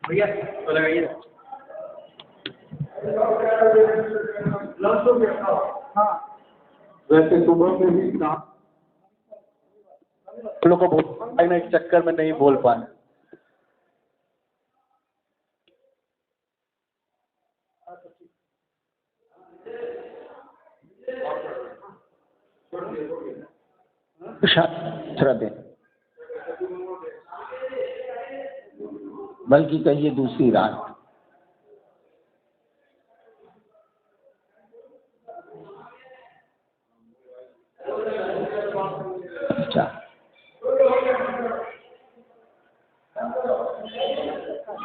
भैया तो लगाइए। हाँ वैसे सुबह में भी काम लोग को बोलने के चक्कर में नहीं बोल पाए। दे बल्कि कहिए दूसरी रात। अच्छा,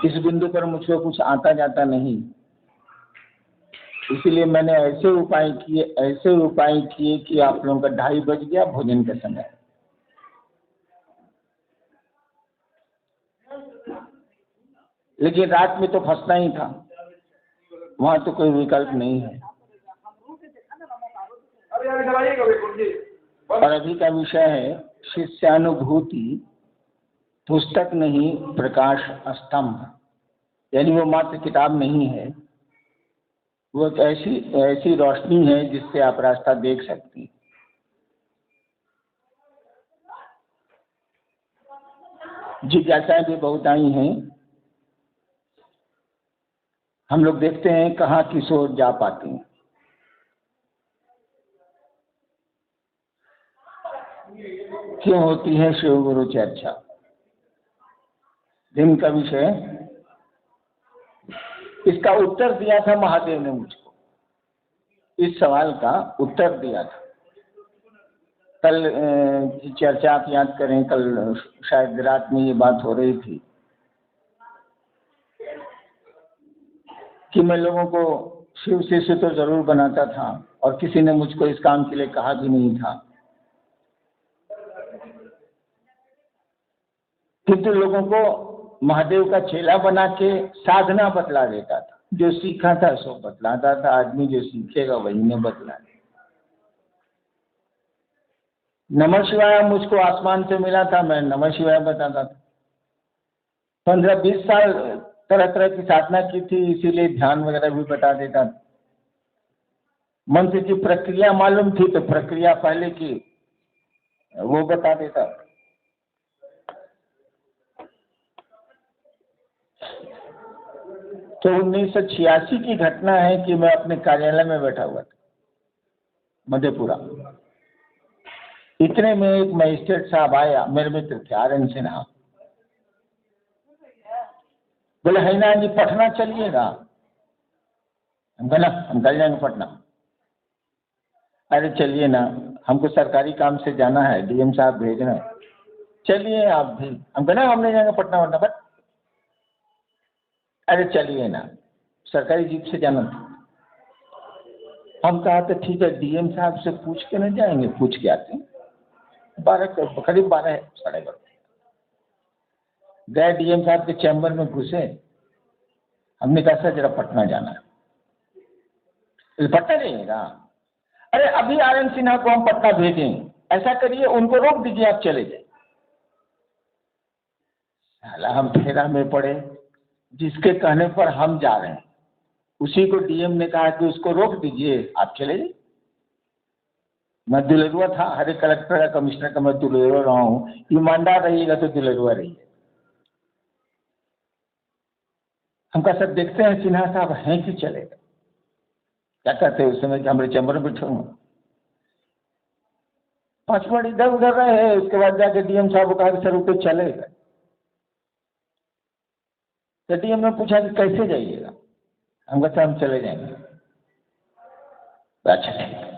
इस बिंदु पर मुझको कुछ आता जाता नहीं, इसीलिए मैंने ऐसे उपाय किए कि आप लोगों का 2:30 बज गया भोजन का समय। लेकिन रात में तो फंसना ही था, वहां तो कोई विकल्प नहीं है। और अभी का विषय है शिष्यानुभूति, पुस्तक नहीं प्रकाश स्तंभ। यानी वो मात्र किताब नहीं है, वो एक ऐसी रोशनी है जिससे आप रास्ता देख सकते हैं। जिज्ञासाएं भी बहुत आई हैं। हम लोग देखते हैं कहाँ किशोर जा पाते हैं। क्यों होती है शिव गुरु चर्चा? दिन का विषय, इसका उत्तर दिया था महादेव ने मुझको। इस सवाल का उत्तर दिया था कल चर्चा। आप याद करें, कल शायद रात में ये बात हो रही थी कि मैं लोगों को शिव शिष्य तो जरूर बनाता था और किसी ने मुझको इस काम के लिए कहा भी नहीं था, किंतु लोगों को महादेव का चेला बना के साधना बतला देता था। जो सीखा था सो बतलाता था। आदमी जो सीखेगा वही ने बतला। नमः शिवाय मुझको आसमान से मिला था, मैं नमः शिवाय बताता था। 15-20 साल तरह तरह की साधना की थी, इसीलिए ध्यान वगैरह भी बता देता था। मंत्र की प्रक्रिया मालूम थी तो प्रक्रिया पहले की वो बता देता। तो 1986 की घटना है कि मैं अपने कार्यालय में बैठा हुआ था मधेपुरा। इतने में एक मजिस्ट्रेट साहब आया, मेरे मित्र थे RN सिन्हा। बोले हैना जी पटना चलिएगा। हम कल जाएंगे पटना। अरे चलिए ना, हमको सरकारी काम से जाना है, DM साहब भेज रहे हैं, चलिए आप भी। हम कहना हम नहीं जाएंगे पटना वटना पर। अरे चलिए ना, सरकारी जीप से जाना था। हम कहा तो ठीक है, DM साहब से पूछ के न जाएंगे, पूछ के आते हैं। करीब 12 साढ़े 12 गए। DM साहब के चैम्बर में घुसे। हमने कहा सर जरा पटना जाना है। पटना जाइएगा? अरे अभी RN सिन्हा को हम पटना भेजें, ऐसा करिए उनको रोक दीजिए, आप चले जाए। साला हम फेरा में पड़े, जिसके कहने पर हम जा रहे हैं उसी को DM ने कहा कि उसको रोक दीजिए, आप चले जाइए। मैं दुलरुआ था, हर एक कलेक्टर का कमिश्नर का मैं दुलरुआ रहा हूँ। ईमानदार रहिएगा तो दुलरुआ रहिए। हम कहा सर देखते हैं सिन्हा साहब हैं कि चलेगा। क्या कहते हैं उस समय कि हमारे चैम्बर में बैठे हूँ। 5 मिनट इधर उधर रहे, उसके बाद जाके DM साहब को कहा कि सर ऊपर चलेगा। तो DM ने पूछा कि कैसे जाइएगा? हम कहते हम चले जाएंगे। अच्छा ठीक।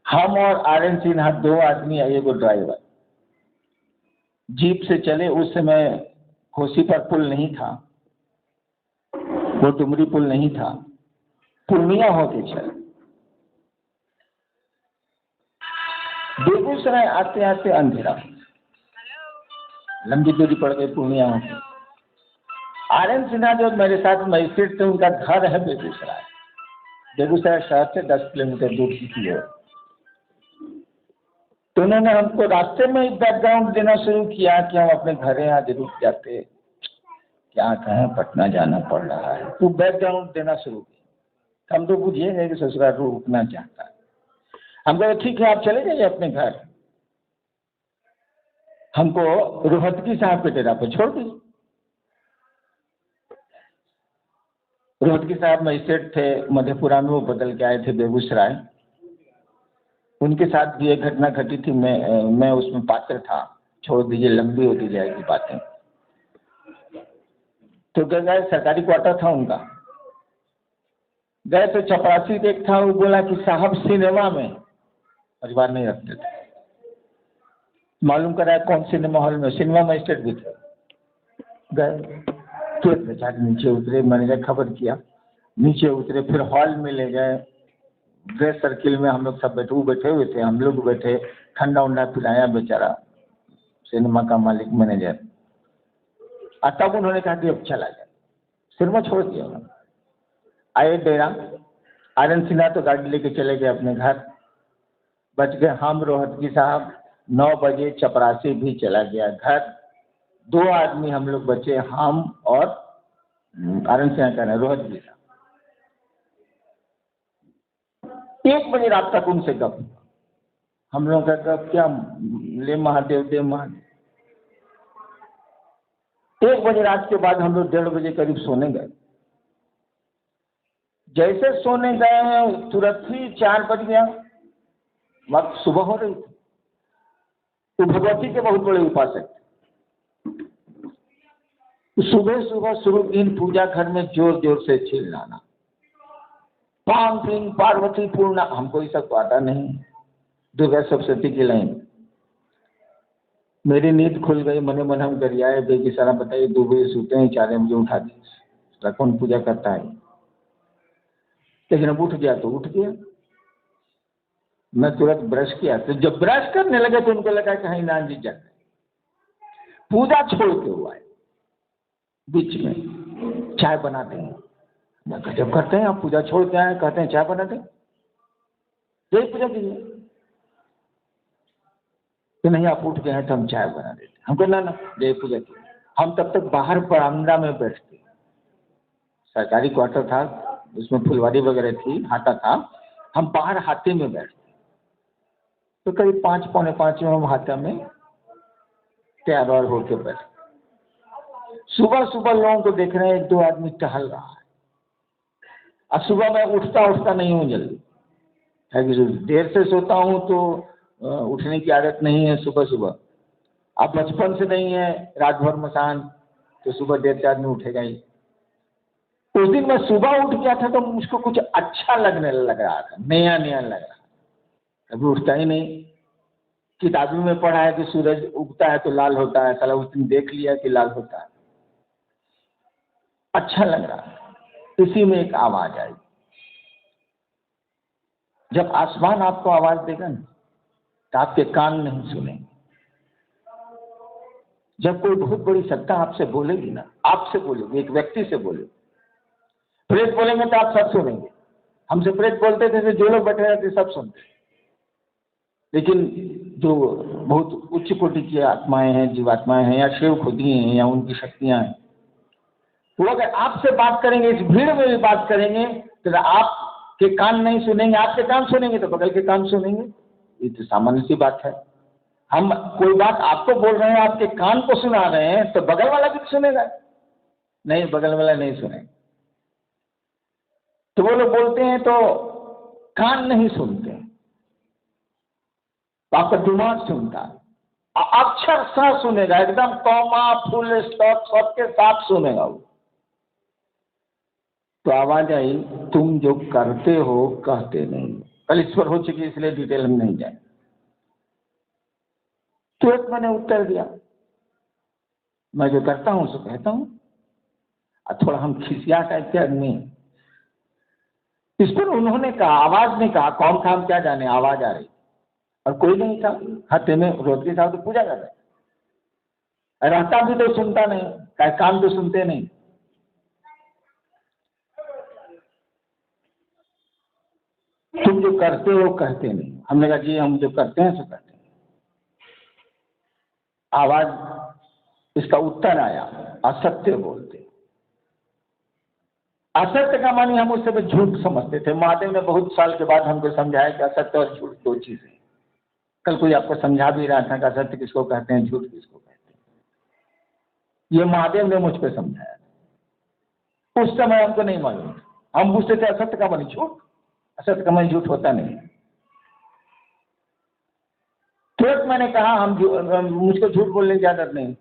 हम और RN सिन्हा 2 आदमी है, एगो ड्राइवर जीप से चले। उस समय कोसी पर पुल नहीं था, वो डुमरी पुल नहीं था, पूर्णिया होके चले। बेगूसराय आते आते अंधेरा, लंबी दूरी पड़ गई पूर्णिया होके। RN सिन्हा जो मेरे साथ मजिस्ट्रेट थे, उनका घर है बेगूसराय। बेगूसराय शहर से 10 किलोमीटर दूर की ओर। तो उन्होंने हमको रास्ते में ही बैकग्राउंड देना शुरू किया कि हम अपने घर आज रुक जाते, क्या कहें पटना जाना पड़ रहा है, तो बैकग्राउंड देना शुरू किया। हम तो बुझिए नहीं कि ससुराल रुकना चाहता है। हम कहे ठीक है आप चले जाइए अपने घर, हमको रोहतगी साहब के डेरा पर छोड़ दीजिए। रोहतगी साहब मजिस्ट्रेट थे मधेपुरा में, वो बदल के आए थे बेगूसराय। उनके साथ भी एक घटना घटी थी, मैं उसमें पात्र था। छोड़ दीजिए लंबी होती जाएगी बातें। तो गए, सरकारी क्वार्टर था उनका। गए तो चपरासी एक था, वो बोला कि साहब सिनेमा में परिवार नहीं रखते थे। मालूम कराया कौन सिनेमा हॉल में, सिनेमा मजिस्ट्रेट भी थे। गए तुरंत बेचारे नीचे उतरे, मैनेजर खबर किया, नीचे उतरे, फिर हॉल में ले गए। ड्रेस सर्किल में हम लोग सब बैठे, वो बैठे हुए थे, हम लोग बैठे, ठंडा उंडा पिलाया बेचारा सिनेमा का मालिक मैनेजर। और तब उन्होंने कहा कि अब चला जाए, सिनेमा छोड़ दिया उन्होंने। आए डेरा, आनंद सिन्हा तो गाड़ी लेके चले गए अपने घर। बच गए हम, रोहतगी साहब। 9 बजे चपरासी भी चला गया घर। 2 आदमी हम लोग बचे, हम और आनंद सिन्हा का रोहतगी साहब। 1 बजे रात तक उनसे गप। हम लोग का गप क्या, ले महादेव दे महादेव। 1 बजे रात के बाद हम लोग 1:30 बजे करीब सोने गए। जैसे सोने गए तुरंत ही 4 बज गया, वक्त सुबह हो रही थी। तो भगवती के बहुत बड़े उपासक थे। सुबह सुबह शुरू दिन पूजा घर में जोर जोर से चिल्लाना, पाम सिंह पार्वती पूर्णा, हमको ये सब आता नहीं, दुर्गा सप्तशती की लाइन। मेरी नींद खुल गई, मने मन हम गरियाए बेगी सारा बताइए, 2 बजे सोते हैं, 4 बजे उठा दी, कौन पूजा करता है। लेकिन अब उठ गया तो उठ गया। मैं तुरंत ब्रश किया, तो जब ब्रश करने लगे तो उनको लगा कि कहीं नान जी जग गए। पूजा छोड़ के हुआ है, बीच में चाय बना दें। गजब करते हैं, आप पूजा छोड़ के आए, कहते हैं चाय बना दें, यही पूजा कीजिए। तो नहीं आप उठ गए हैं तो हम चाय बना देते। हमको ना यही पूजा की। हम तब तक बाहर बरामदा में बैठते, सरकारी क्वार्टर था, उसमें फुलवारी वगैरह थी, हाथा था, हम बाहर हाथे में बैठते। तो करीब 5 पौने 5 में हम हाथा में तैयार और होके बैठे। सुबह सुबह लोगों को देख रहे हैं, 1-2 आदमी टहल रहा है। और सुबह मैं उठता नहीं हूँ जल्दी, है कि देर से सोता हूँ तो उठने की आदत नहीं है सुबह सुबह। अब बचपन से नहीं है, रात भर मसान, तो सुबह देर से आदमी उठेगा ही। उस दिन मैं सुबह उठ गया था तो मुझको कुछ अच्छा लगने लग रहा था, नया नया लग रहा। कभी उठता ही नहीं। किताबों में पढ़ा है कि सूरज उगता है तो लाल होता है, साला उस दिन देख लिया कि लाल होता है। अच्छा लग रहा। इसी में एक आवाज आई। जब आसमान आपको आवाज देगा ना तो आपके कान नहीं सुनेंगे। जब कोई बहुत बड़ी सत्ता आपसे बोलेगी ना, आपसे बोलेगी, एक व्यक्ति से बोलेगी, प्रेत बोलेंगे तो आप सब सुनेंगे। हमसे प्रेत बोलते थे तो जो लोग बैठे रहते सब सुनते। लेकिन जो बहुत उच्च कोटि की आत्माएं हैं, जीवात्माएं हैं, या शिव खुद ही हैं, या उनकी शक्तियां हैं, वो अगर आपसे बात करेंगे, इस भीड़ में भी बात करेंगे, तो आपके कान नहीं सुनेंगे। आपके कान सुनेंगे तो बगल के कान सुनेंगे। ये तो सामान्य सी बात है। हम कोई बात आपको बोल रहे हैं, आपके कान को सुना रहे हैं, तो बगल वाला भी सुनेगा नहीं, बगल वाला नहीं सुनेगा। तो वो लोग बोलते हैं तो कान नहीं सुनते, तो आपका दिमाग सुनता है, अक्षरशः सुनेगा, एकदम कॉमा फुल स्टॉप सबके साथ सुनेगा वो। तो आवाज आई, तुम जो करते हो कहते नहीं। कल इस पर हो चुकी, इसलिए डिटेल में नहीं जाए। तुरंत मैंने उत्तर दिया, मैं जो करता हूं सो कहता हूं। और थोड़ा हम खिसिया टाइप के आदमी। इस पर उन्होंने कहा, आवाज ने कहा, कौन था हम क्या जाने, आवाज आ रही और कोई नहीं था। हत्ते में रोहतगी साहब तो पूजा कर रहे, रहता भी तो सुनता नहीं, कान तो सुनते नहीं। तुम जो करते हो कहते नहीं। हमने कहा जी हम जो करते हैं सो कहते हैं। आवाज इसका उत्तर आया, असत्य बोलते। असत्य का मानी हम उस समय झूठ समझते थे। महादेव ने बहुत साल के बाद हमको समझाया कि असत्य और झूठ दो चीजें। कल कोई आपको समझा भी रहा था कि असत्य किसको कहते हैं, झूठ किसको कहते हैं। ये महादेव ने मुझ पर समझाया। उस समय हमको नहीं मालूम था। हम पूछते थे असत्य का मानी झूठ, असत्य का मानी झूठ होता नहीं। तुरंत मैंने कहा मुझको झूठ बोलने की आदत नहीं।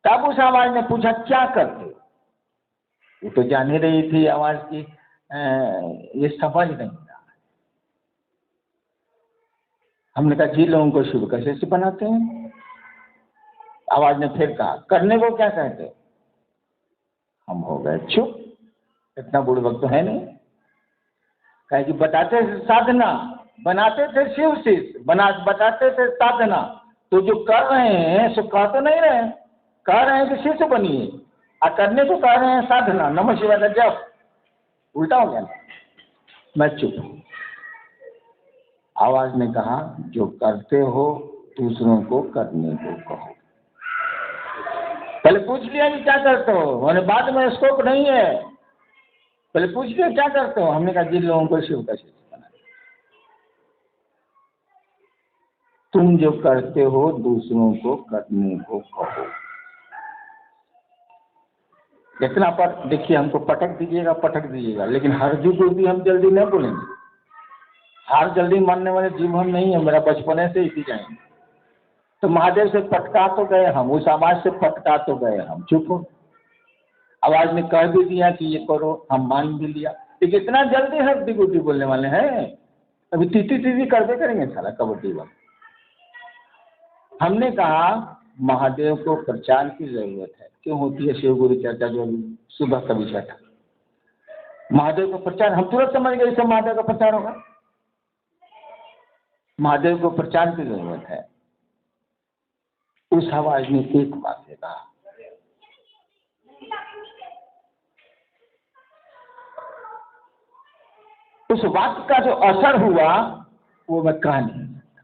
तब उस आवाज ने पूछा क्या करते हो? वो तो जान ही रही थी आवाज की ये समझ नहीं रहा। हमने कहा जी लोगों को शिव कैसे से बनाते हैं? आवाज ने फिर कहा करने को क्या कहते हो? हम हो गए चुप, इतना बुड़बक तो है नहीं। कहे कि बताते थे साधना, बनाते थे शिव से, बताते थे साधना, तो जो कर रहे हैं सो कह तो नहीं रहे, कह रहे हैं कि शिव से बनिए, और करने को कह रहे हैं साधना, नमः शिवाय का जप। उल्टा हो गया। मैं चुप हूं। आवाज ने कहा जो करते हो दूसरों को करने को कहो। पहले पूछ लिया कि क्या करते हो, मैंने बाद में स्कोप नहीं है। पहले पूछ लिया क्या करते हो, हमने कहा जिन लोगों को शिव का शिष्य बना। तुम जो करते हो दूसरों को करने को कहो। इतना पर देखिए, हमको पटक दीजिएगा, लेकिन हर जीव को भी हम जल्दी नहीं बोलेंगे। हार जल्दी मानने वाले जीव हम नहीं है, मेरा बचपने से इसी जाएंगे। तो महादेव से पटका तो गए हम, उस आवाज से पटका तो गए हम, चुप हो। आवाज ने कह भी दिया कि ये करो, हम मान भी लिया। लेकिन इतना जल्दी हड्डी गुड्डी बोलने वाले हैं, अभी तीती करते करेंगे साला कबड्डी वाला। हमने कहा महादेव को प्रचार की जरूरत है। क्यों होती है शिव गुरु चर्चा, जो सुबह का विषय था महादेव का प्रचार। हम तुरंत समझ गए इससे महादेव का प्रचार होगा। महादेव को प्रचार की जरूरत है। उस आवाज ने एक बात कहा, उस वाक्य का जो असर हुआ वो मैं कह नहीं सकता।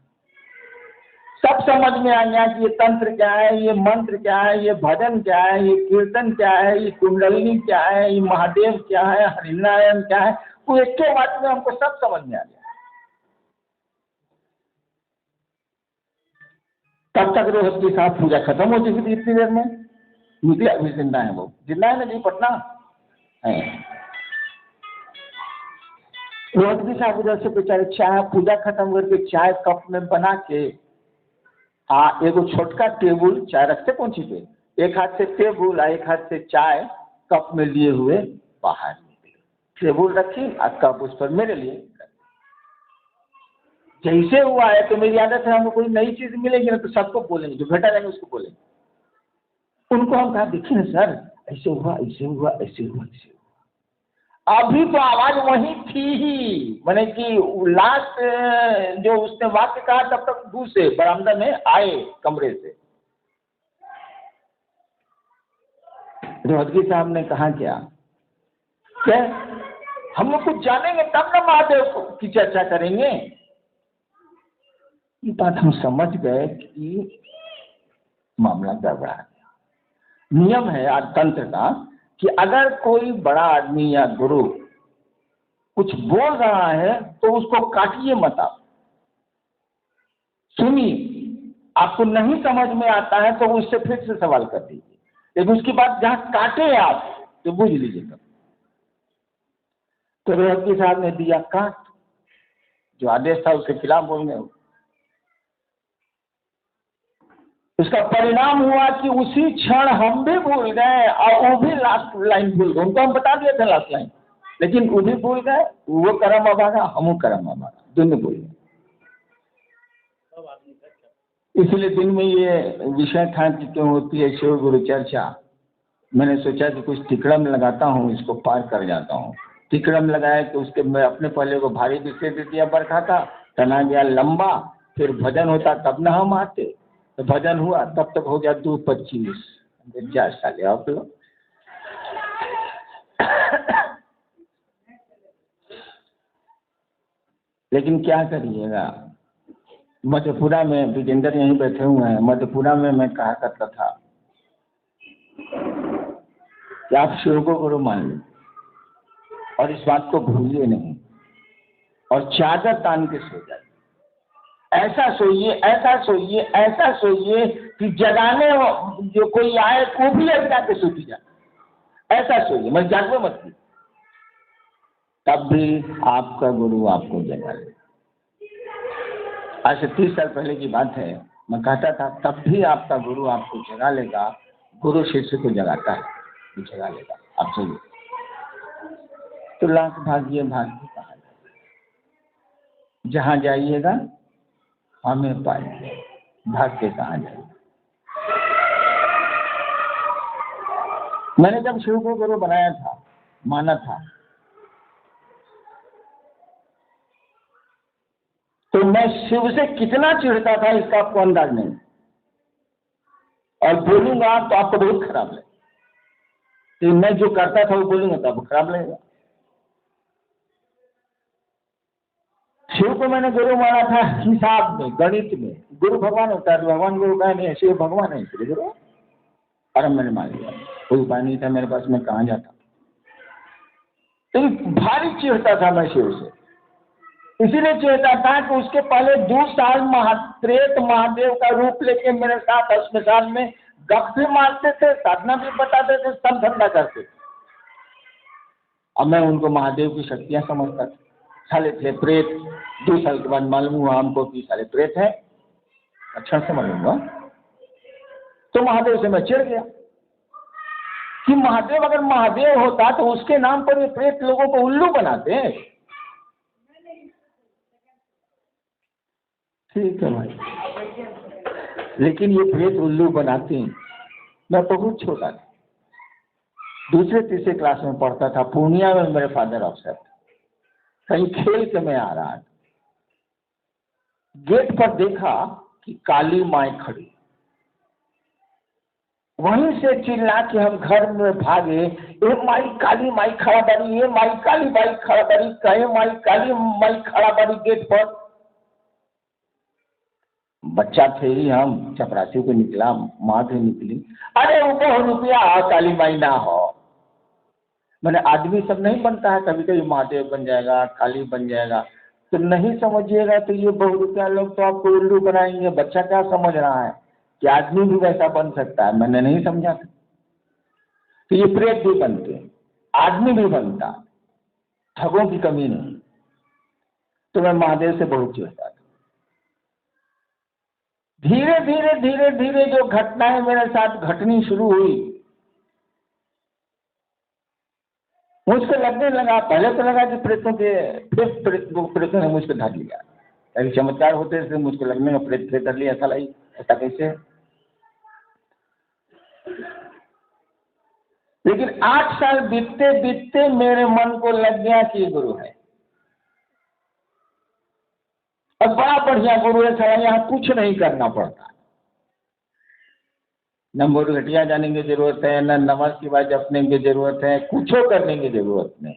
सब समझ में आ गया कि ये तंत्र क्या है, ये मंत्र क्या है, ये भजन क्या है, ये कीर्तन क्या है, ये कुंडलिनी क्या है, ये महादेव क्या है, हरिनारायण क्या है। वो एक के बात में हमको सब समझ में आ गया। तब तक रोहत के साथ पूजा खत्म हो चुकी थी। इतनी देर में निकले, अभी जिंदा है वो, जिंदा है ना जी, पटना है। रोहत के साथ उधर से बेचारे चाय, पूजा खत्म करके चाय कप में बना के एगो छोटका टेबुल, चाय रखते पहुंची पे, एक हाथ से टेबुल और एक हाथ से चाय कप में लिए हुए बाहर निकले। टेबुल रखी और कप उस पर मेरे लिए। जैसे हुआ है तो मेरी आदत है, हमको कोई नई चीज मिलेगी ना तो सबको बोलेंगे, जो घटा जाएंगे उसको बोलेंगे। उनको हम कहा देखिए ना सर, ऐसे हुआ, ऐसे हुआ, ऐसे हुआ, ऐसे हुआ। अभी तो आवाज वही थी ही, मैंने कि लास्ट जो उसने वाक्य कहा तब तक दूसरे बरामदा में आए कमरे से। रोहतगी साहब ने कहा क्या हम लोग कुछ जानेंगे तब ना महादेव की चर्चा करेंगे। ये बात हम समझ गए कि मामला गड़बड़ा गया। नियम है आज तंत्र का कि अगर कोई बड़ा आदमी या गुरु कुछ बोल रहा है तो उसको काटिए मत, आप सुनिए। आपको नहीं समझ में आता है तो उससे फिर से सवाल कर दीजिए, लेकिन उसकी बात जहां काटे आप तो बुझ लीजिए। तब तो रोहतगी साहब ने दिया काट, जो आदेश था उसके खिलाफ बोल गए। उसका परिणाम हुआ कि उसी क्षण हम भी भूल गए और वो भी लास्ट लाइन भूल गए। उनको हम बता दिए थे लास्ट लाइन, लेकिन वो भी भूल गए। वो करम अभागा, हम करम अभागा, दोनों भूल गए। इसलिए दिन में ये विषय था कि क्यों होती है शिव गुरु चर्चा। मैंने सोचा कि कुछ तिकड़म लगाता हूँ, इसको पार कर जाता हूँ। तिकड़म लगाया कि उसके मैं अपने पहले को भारी विषय दे दिया बरखा का, तना गया लंबा, फिर भजन होता तब न हम आते, तो भजन हुआ तब तक हो गया 2:25। 4 साल आप लोग लेकिन क्या करिएगा, मधेपुरा में विजेंद्र यहीं बैठे हुए हैं। मधेपुरा में मैं कहा करता था कि आप शिव को गुरु मान लो और इस बात को भूलिए नहीं, और चादर तान के सो जाइए। ऐसा सोइए, ऐसा सोइए, ऐसा सोइए कि जगाने जो कोई आए वो भी ऐसा के सूती जाए। ऐसा सोइए, मैं जागवे मत कीजिए, तब भी आपका गुरु आपको जगा ले। आज से 30 साल पहले की बात है, मैं कहता था तब भी आपका गुरु आपको जगा लेगा। गुरु शिष्य को जगाता है, वो जगा लेगा। आप सुनिए, तो लाख भागिए भाग्य कहा जहाँ जाइएगा हमें पाइए, भाग्य कहाँ जाइए। मैंने जब शिव को गुरु बनाया था, माना था, तो मैं शिव से कितना चिढ़ता था इसका आपको अंदाज नहीं, और बोलूंगा तो आपको बहुत खराब लगेगा। तो मैं जो करता था वो बोलूंगा तो आपको खराब लगेगा। शिव को मैंने गुरु माना था हिसाब में, गणित में। गुरु भगवान होता है, भगवान गुरु का नहीं है, शिव भगवान है इसलिए गुरु। और अब मैंने मान लिया, कोई उपाय नहीं था मेरे पास, मैं कहाँ जाता। तो भारी चिढ़ता था मैं शिव से, इसीलिए चिढ़ता था कि उसके पहले 2 साल प्रेत महादेव का रूप लेके मेरे साथ अस्पताल में गप भी मारते थे, साधना भी बताते थे, सब धंधा करते थे। अब मैं उनको महादेव की शक्तियां समझता था। साले थे प्रेत। 2 साल के बाद मालूम हुआ हमको कि साले प्रेत है, अच्छा से मालूम हुआ। तो महादेव से मैं चिढ़ गया कि महादेव अगर महादेव होता तो उसके नाम पर ये प्रेत लोगों को उल्लू बनाते हैं। ठीक है भाई, लेकिन ये प्रेत उल्लू बनाते हैं। मैं बहुत छोटा था, 2-3 क्लास में पढ़ता था। पूर्णिया में मेरे फादर अफसर थे। कहीं खेल के मैं आ रहा था, गेट पर देखा कि काली माई खड़ी। वहीं से चिल्ला के हम घर में भागे, ये माई काली माई खड़ा बारी, ये माई काली माई खड़ा बारी, कहे माई काली माई खड़ा बारी गेट पर। बच्चा थे ही हम, चपरासी को निकला, माँ भी निकली, अरे वो 100 रुपया काली माई ना हो। मैंने आदमी सब नहीं बनता है, कभी कभी महादेव बन जाएगा, काली बन जाएगा। तो नहीं समझिएगा तो ये 100 रुपया लोग तो आपको उल्लू बनाएंगे। बच्चा क्या समझ रहा है कि आदमी भी वैसा बन सकता है? मैंने नहीं समझा था। तो ये प्रेत भी बनते हैं, आदमी भी बनता, ठगों की कमी नहीं। तो मैं महादेव से बहुत चिढ़ता था। धीरे धीरे धीरे धीरे जो घटनाएं मेरे साथ घटनी शुरू हुई, मुझको लगने लगा, पहले तो लगा कि प्रेतों ने मुझको ढक लिया। कभी चमत्कार होते थे, मुझको लगने में प्रेत कर लिया, ऐसा लगी, ऐसा कैसे। लेकिन 8 साल बीतते बीतते मेरे मन को लग गया कि ये गुरु है, और बड़ा बढ़िया गुरु है। सारा यहाँ कुछ नहीं करना पड़ता, न मुरघटिया जाने की जरूरत है, न नमक की बात जपने की जरूरत है, कुछ करने की जरूरत नहीं।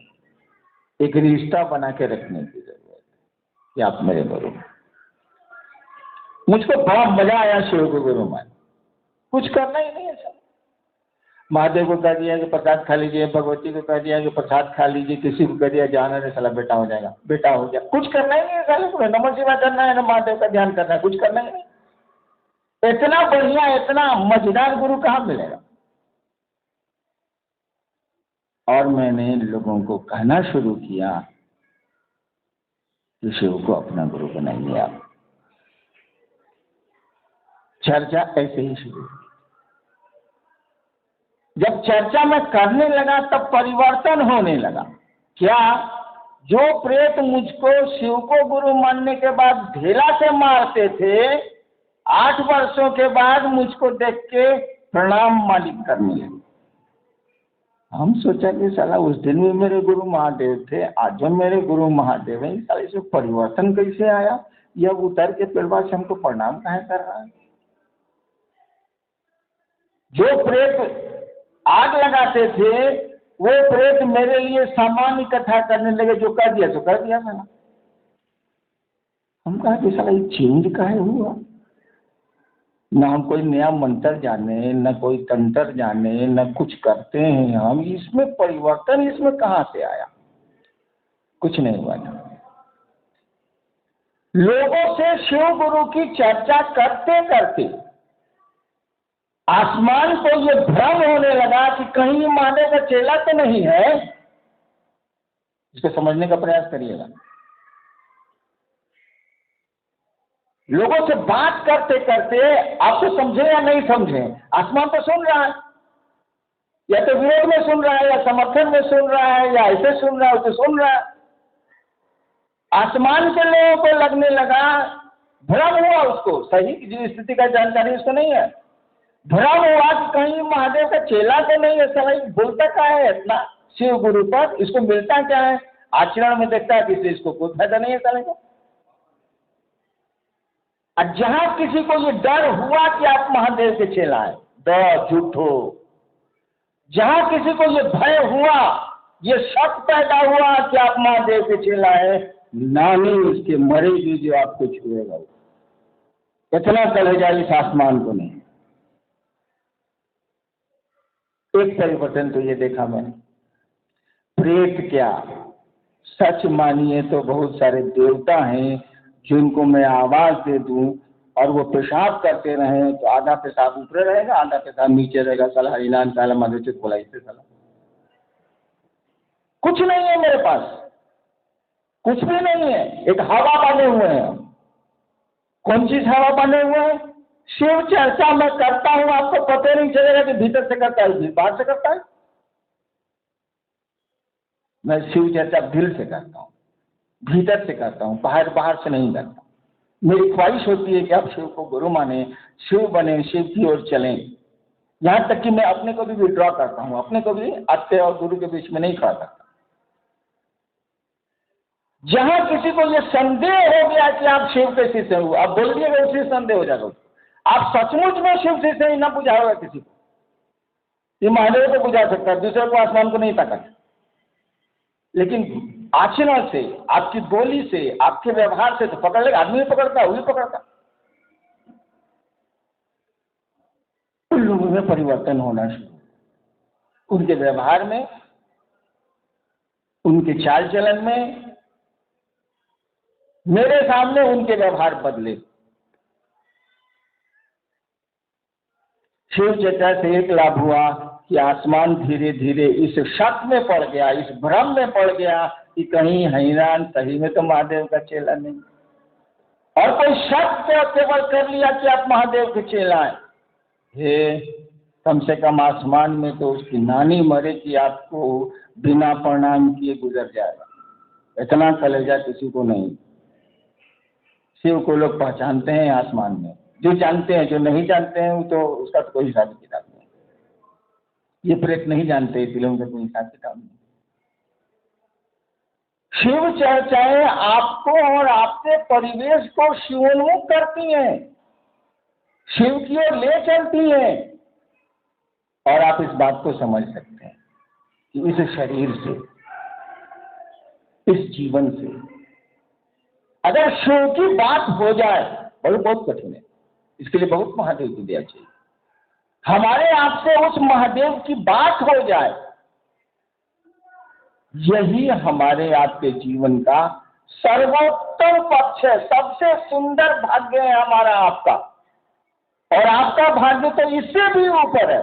एक रिश्ता बना के रखने की जरूरत है कि आप मेरे गुरु। मुझको बड़ा मजा आया शिव को गुरु मान। कुछ करना ही नहीं है सर। महादेव को कह दिया कि प्रसाद खा लीजिए, भगवती को कह दिया कि प्रसाद खा लीजिए, किसी को कह दिया जाना नहीं, साला बेटा हो जाएगा, बेटा हो गया। कुछ करना ही नहीं है साले को, नमः शिवाय करना है, न महादेव का ध्यान करना है, कुछ करना ही नहीं। इतना बढ़िया, इतना मजेदार गुरु कहाँ मिलेगा। और मैंने लोगों को कहना शुरू किया कि शिव को अपना गुरु बनाइए आप। चर्चा ऐसे ही शुरू हुई। जब चर्चा में करने लगा तब परिवर्तन होने लगा। क्या? जो प्रेत मुझको शिव को गुरु मानने के बाद ढेला से मारते थे, 8 वर्षों के बाद मुझको देख के प्रणाम मालिक करने लगे। हम सोचा कि साला उस दिन भी मेरे गुरु महादेव थे, आज भी मेरे गुरु महादेव हैं, साले से परिवर्तन कैसे आया? यह उतर के पेड़वा से हमको प्रणाम काहे कर रहा है? जो प्रेत आग लगाते थे वो प्रेत मेरे लिए सामान इकट्ठा करने लगे। जो कर दिया सो कर दिया मैंने। हम कहा कि साला ये चेंज काहे हुआ? न हम कोई नया मंत्र जाने, न कोई तंत्र जाने, न कुछ करते हैं हम, इसमें परिवर्तन इसमें कहाँ से आया? कुछ नहीं हुआ था। लोगों से शिव गुरु की चर्चा करते करते आसमान को ये भ्रम होने लगा कि कहीं ये महादेव का चेला तो नहीं है। इसको समझने का प्रयास करिएगा। लोगों से बात करते करते आप तो समझे या नहीं समझे, आसमान तो सुन रहा है, या तो विरोध में सुन रहा है, या समर्थन में सुन रहा है, या ऐसे सुन रहा है, उसे सुन रहा है। आसमान के लोगों को लगने लगा, भ्रम हुआ उसको, सही जो स्थिति का जानकारी उसको नहीं है, भ्रम हुआ कि कहीं महादेव का चेला तो नहीं है, साला बोलता क्या है इतना शिव गुरु पर, इसको मिलता क्या है? आचरण में देखता है कि इसको कोई फायदा नहीं है साले को। और जहां किसी को ये डर हुआ कि आप महादेव के चेला है, डर झूठो, जहां किसी को ये भय हुआ, ये शक पैदा हुआ कि आप महादेव के चेला है, नानी उसके मरेगी जो आपको छुएगा। इतना कलेजा इस आसमान को नहीं। एक परिवर्तन तो ये देखा मैंने, प्रेत क्या, सच मानिए तो बहुत सारे देवता हैं जिनको मैं आवाज दे दूं और वो पेशाब करते रहे तो आधा पेशाब ऊपर रहेगा, आधा पेशाब नीचे रहेगा। साला हरिनाम साला मधुचित बोला इससे, साला कुछ नहीं है मेरे पास, कुछ भी नहीं है। एक हवा बने हुए हैं। कौन चीज हवा बने हुए हैं? शिव चर्चा मैं करता हूं, आपको पता नहीं चलेगा कि भीतर से करता है बाहर से करता है। मैं शिव चर्चा दिल से करता हूं, भीतर से करता हूं, बाहर से नहीं करता। मेरी ख्वाहिश होती है कि आप शिव को गुरु माने, शिव बने, शिव की ओर चलें। यहां तक कि मैं अपने को भी विड्रॉ करता हूं, अपने को भी अत्य और गुरु के बीच में नहीं खड़ा करता। जहां किसी को यह संदेह हो गया कि आप शिव के शिष्य हो, आप बोल दिएगा उसी संदेह हो जाएगा। आप सचमुच में शिव शिष्य ही ना बुझाओगा किसी को, ये महादेव को बुझा सकता है, दूसरे को आसमान को नहीं ताकत। लेकिन आचरण से, आपकी बोली से, आपके व्यवहार से तो पकड़ लेगा। आदमी भी पकड़ता है, वो भी पकड़ता। उन लोगों में परिवर्तन होना शुरू, उनके व्यवहार में, उनके चाल चलन में। मेरे सामने उनके व्यवहार बदले। शिव चर्चा से एक लाभ हुआ कि आसमान धीरे धीरे इस शक में पड़ गया, इस भ्रम में पड़ गया कि कहीं हैरान सही में तो महादेव का चेला नहीं। और कोई शक केवल कर लिया कि आप महादेव के चेला हैं, हे कम से कम आसमान में तो उसकी नानी मरे कि आपको बिना प्रणाम किए गुजर जाएगा। इतना कलेजा किसी को नहीं। शिव को लोग पहचानते हैं आसमान में, जो जानते हैं, जो नहीं जानते हैं वो तो उसका तो कोई हिसाब किताब नहीं। ये प्रेत नहीं जानते, इसलिए उनका कोई हिसाब किताब नहीं। शिव चर्चाएं आपको और आपके परिवेश को शिवोन्मुख करती हैं, शिव की ओर ले चलती हैं। और आप इस बात को समझ सकते हैं कि इस शरीर से, इस जीवन से अगर शिव की बात हो जाए, और बहुत कठिन है, इसके लिए बहुत महादेव की दया चाहिए। हमारे आपसे उस महादेव की बात हो जाए, यही हमारे आपके जीवन का सर्वोत्तम पक्ष है, सबसे सुंदर भाग्य है हमारा आपका। और आपका भाग्य तो इससे भी ऊपर है।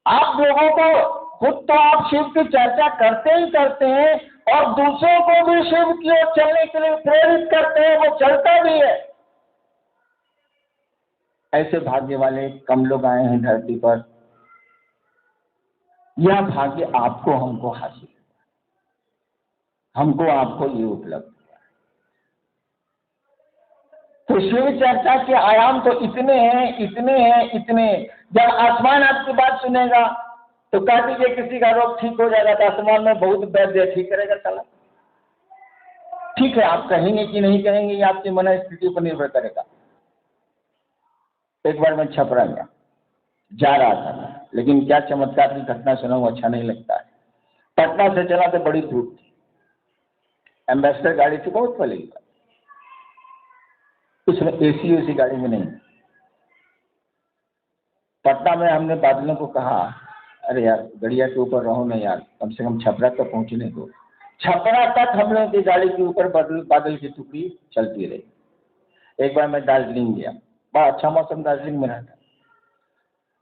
आप लोगों को खुद तो आप शिव की चर्चा करते ही करते हैं और दूसरों को भी शिव की ओर चलने के लिए प्रेरित करते हैं, वो चलता भी है। ऐसे भाग्य वाले कम लोग आए हैं धरती पर। यह भाग्य आपको हमको हासिल है, हमको आपको ये उपलब्ध हुआ। तो शिव चर्चा के आयाम तो इतने हैं, इतने हैं, इतने। जब आसमान आपकी बात सुनेगा तो कह दीजिए किसी का रोग ठीक हो जाएगा तो आसमान में बहुत वैद्य ठीक करेगा साला। ठीक है, आप कहेंगे कि नहीं कहेंगे ये आपकी मन स्थिति पर निर्भर करेगा। एक बार मैं छपरा गया, जा रहा था, लेकिन क्या चमत्कार की घटना सुना हूं, अच्छा नहीं लगता है। पटना से चला तो बड़ी धूप थी, एम्बेसडर गाड़ी थी, बहुत फैली। उसमें एसी वेसी गाड़ी में नहीं। पटना में हमने बादलों को कहा, अरे यार गड़िया के ऊपर रहो ना यार, कम से कम छपरा तक पहुंचने दो। छपरा तक हम लोगों की गाड़ी के ऊपर बादल की टुकड़ी चलती रही। एक बार मैं दार्जिलिंग गया, बड़ा अच्छा मौसम दार्जिलिंग में रहता।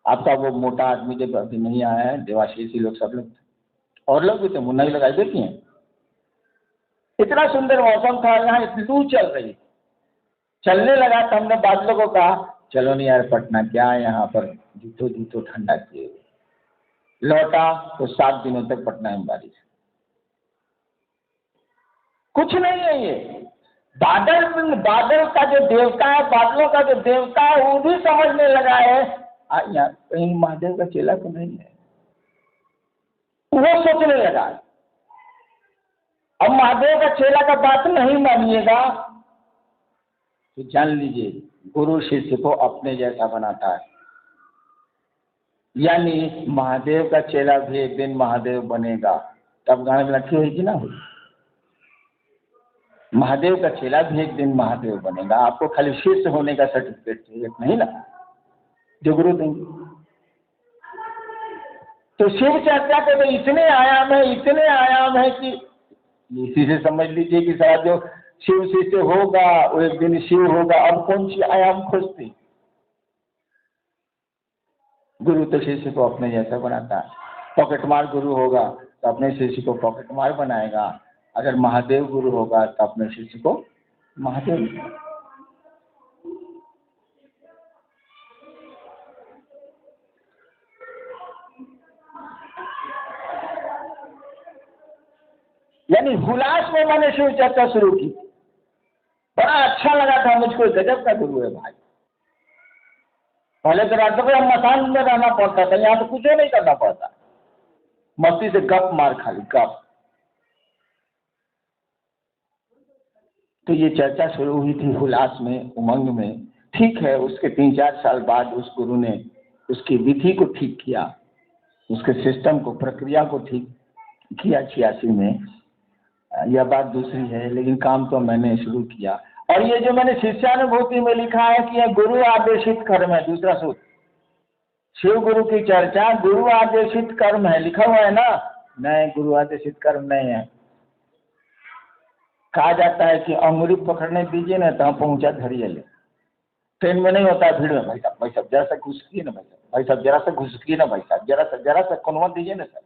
आपका वो मोटा आदमी जब अभी नहीं आया है, देवाशीषी लोग सब लोग और लोग भी थे, मुन्ना भी लगाई देखी हैं। इतना सुंदर मौसम था, यहाँ लू चल रही, चलने लगा तो हमने बादलों को कहा चलो नहीं यार पटना क्या है यहाँ पर, जूठो जूठो ठंडा किए। लौटा तो 7 दिनों तक पटना में बारिश। कुछ नहीं है ये बादल, बादल का जो देवता है, बादलों का जो देवता है वो भी समझने लगा है यार कहीं महादेव का चेला तो नहीं है, वो सोचने लगा। अब महादेव का चेला का बात नहीं मानिएगा तो जान लीजिए गुरु शिष्य को अपने जैसा बनाता है। यानी महादेव का चेला भी एक दिन महादेव बनेगा, तब गाने में लखी होगी ना हुई। महादेव का चेला भी एक दिन महादेव बनेगा। आपको खाली शिष्य होने का सर्टिफिकेट चाहिए नहीं ना, जो गुरु देंगे। तो शिव चर्चा के तो इतने आयाम है, इतने आयाम है कि इसी से समझ लीजिए कि सारा जो शिव शिष्य होगा वो एक दिन शिव होगा। अब कौन सी आयाम खोजती? गुरु तो शिष्य को अपने जैसा बनाता है। पॉकेटमार गुरु होगा तो अपने शिष्य को पॉकेटमार बनाएगा। अगर महादेव गुरु होगा तो अपने शिष्य को महादेव। यानी हुलास में मैंने शिव चर्चा शुरू की, बड़ा अच्छा लगा था मुझको, गजब का गुरु है भाई। पहले तो रात को मकान में रहना पड़ता था, यहाँ तो कुछ नहीं करना पड़ता, मस्ती से गप मार खाली गप। तो ये चर्चा शुरू हुई थी हुलास में, उमंग में। ठीक है, उसके 3-4 साल बाद उस गुरु ने उसकी विधि को ठीक किया, उसके सिस्टम को, प्रक्रिया को ठीक किया 86 में। यह बात दूसरी है, लेकिन काम तो मैंने शुरू किया। और ये जो मैंने शिष्यानुभूति में लिखा है कि यह गुरु आदेशित कर्म है, दूसरा सूत्र, शिव गुरु की चर्चा गुरु आदेशित कर्म है, लिखा हुआ है ना? नहीं, गुरु आदेशित कर्म नहीं है। कहा जाता है कि अंगुली पकड़ने दीजिए ना तो पहुंचा धरिए ले। ट्रेन में नहीं होता है, भीड़ में भाई साहब जरा सा घुसकिए ना, भाई साहब जरा सा घुसकिए ना, भाई साहब जरा सा कोनवा दीजिए ना सर।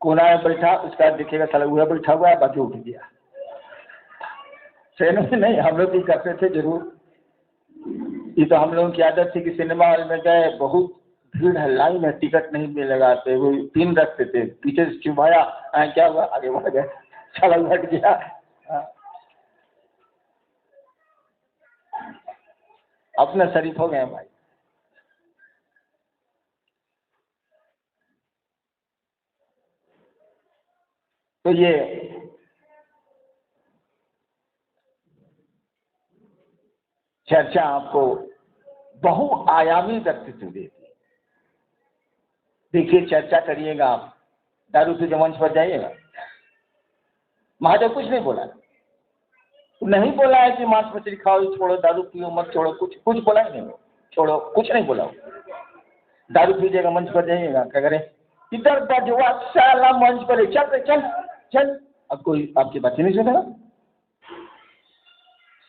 कोना में बैठा, उसका दिखेगा साला वह बैठा हुआ है, बाकी उठ गया। ट्रेन में नहीं, हम लोग भी करते थे जरूर। ये तो हम लोगों की आदत थी कि सिनेमा हॉल में गए, बहुत भीड़ है, लाइन है, टिकट नहीं मिलेगा तो वो पिन रखते थे, पीछे से चुभाया, क्या हुआ, आगे बढ़ गए, साला घट गया। अपने शरीफ हो गए भाई। तो ये चर्चा आपको बहुआयामी व्यक्तित्व देती है। देखिए, चर्चा करिएगा आप, दारू पी के मंच पर जाइएगा, महादेव कुछ नहीं बोला, नहीं बोला है कि मांस मछली खाओ, छोड़ो, दारू पियो मत, छोड़ो, कुछ बोला ही नहीं, छोड़ो, कुछ नहीं बोला। दारू पीजिएगा, मंच पर जाइएगा, क्या करें, इधर बजवा साला मंच पर, चल। अब कोई आपकी बात ही नहीं सुनेगा।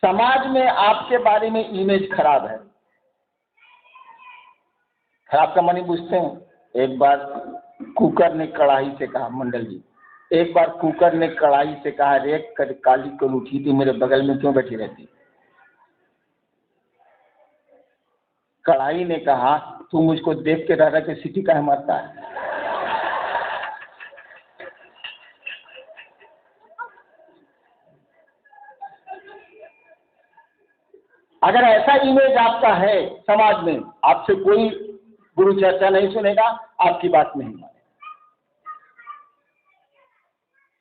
समाज में आपके बारे में इमेज खराब है। खराब का मानी पूछते हैं। एक बार कुकर ने कढ़ाई से कहा, मंडल जी, एक बार कुकर ने कढ़ाई से कहा, रे काली को उठी थी, मेरे बगल में क्यों बैठी रहती? कढ़ाई ने कहा, तू मुझको देख के रह के सीटी काहे मारता है? अगर ऐसा इमेज आपका है समाज में, आपसे कोई गुरु चर्चा नहीं सुनेगा, आपकी बात नहीं मानेगा।